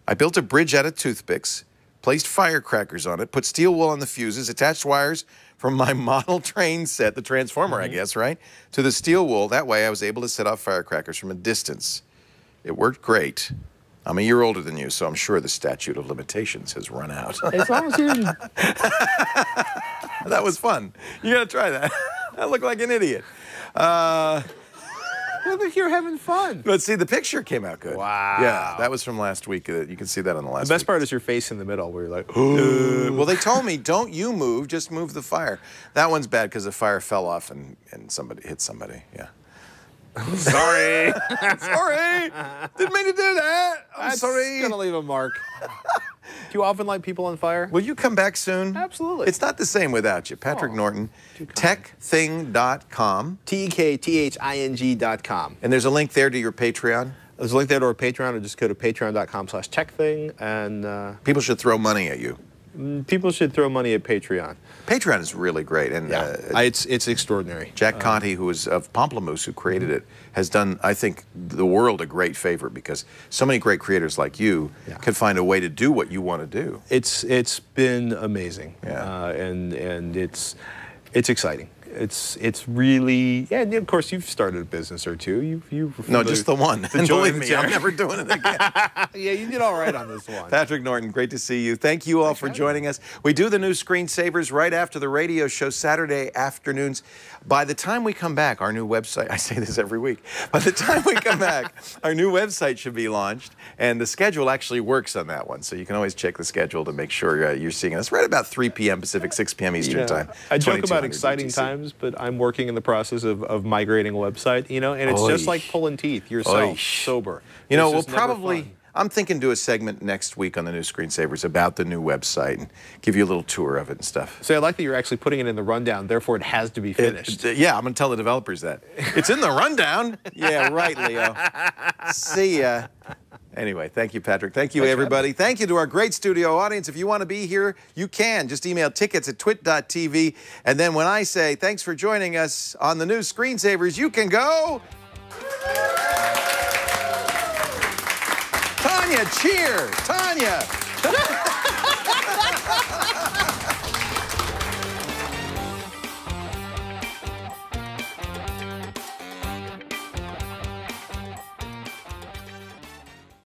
I built a bridge out of toothpicks, placed firecrackers on it, put steel wool on the fuses, attached wires from my model train set, the transformer, I guess, right, to the steel wool. That way I was able to set off firecrackers from a distance. It worked great. I'm a year older than you, so I'm sure the statute of limitations has run out. As long as you didn't. That was fun. You got to try that. I look like an idiot. I think you're having fun. But see, the picture came out good. Wow. Yeah, that was from last week. You can see that on the last The best week. part is your face in the middle where you're like, well, they told me, don't you move, just move the fire. That one's bad because the fire fell off and somebody hit somebody. Yeah. Sorry. Sorry. Didn't mean to do that. I'm sorry. It's going to leave a mark. Do you often light people on fire? Will you come back soon? Absolutely. It's not the same without you. Patrick Norton, techthing.com. techthing.com. And there's a link there to your Patreon. There's a link there to our Patreon, or just go to patreon.com/techthing, and people should throw money at you. People should throw money at Patreon. Patreon is really great, and it's extraordinary. Jack Conte, who is of Pomplamoose, who created it, has done, I think, the world a great favor because so many great creators like you can find a way to do what you want to do. It's been amazing, and it's exciting. It's really, yeah, and of course you've started a business or two. No, just the one. And believe me, I'm never doing it again. Yeah, you did all right on this one. Patrick Norton, great to see you. Thank you all for joining us. We do the new Screensavers right after the radio show Saturday afternoons. By the time we come back, our new website, I say this every week, by the time we come back, our new website should be launched, and the schedule actually works on that one. So you can always check the schedule to make sure you're seeing us right about 3 p.m. Pacific, 6 p.m. Eastern time. I joke about exciting times, but I'm working in the process of migrating a website, and it's just like pulling teeth yourself, sober. We'll probably, I'm thinking do a segment next week on the new Screensavers about the new website and give you a little tour of it and stuff. So I like that you're actually putting it in the rundown, therefore it has to be finished. Yeah, I'm going to tell the developers that. It's in the rundown. Yeah, right, Leo. See ya. Anyway, thank you, Patrick. Thank you, everybody. Thank you to our great studio audience. If you want to be here, you can. Just email tickets@twit.tv. And then when I say thanks for joining us on the new Screensavers, you can go... Tanya, cheer! Tanya!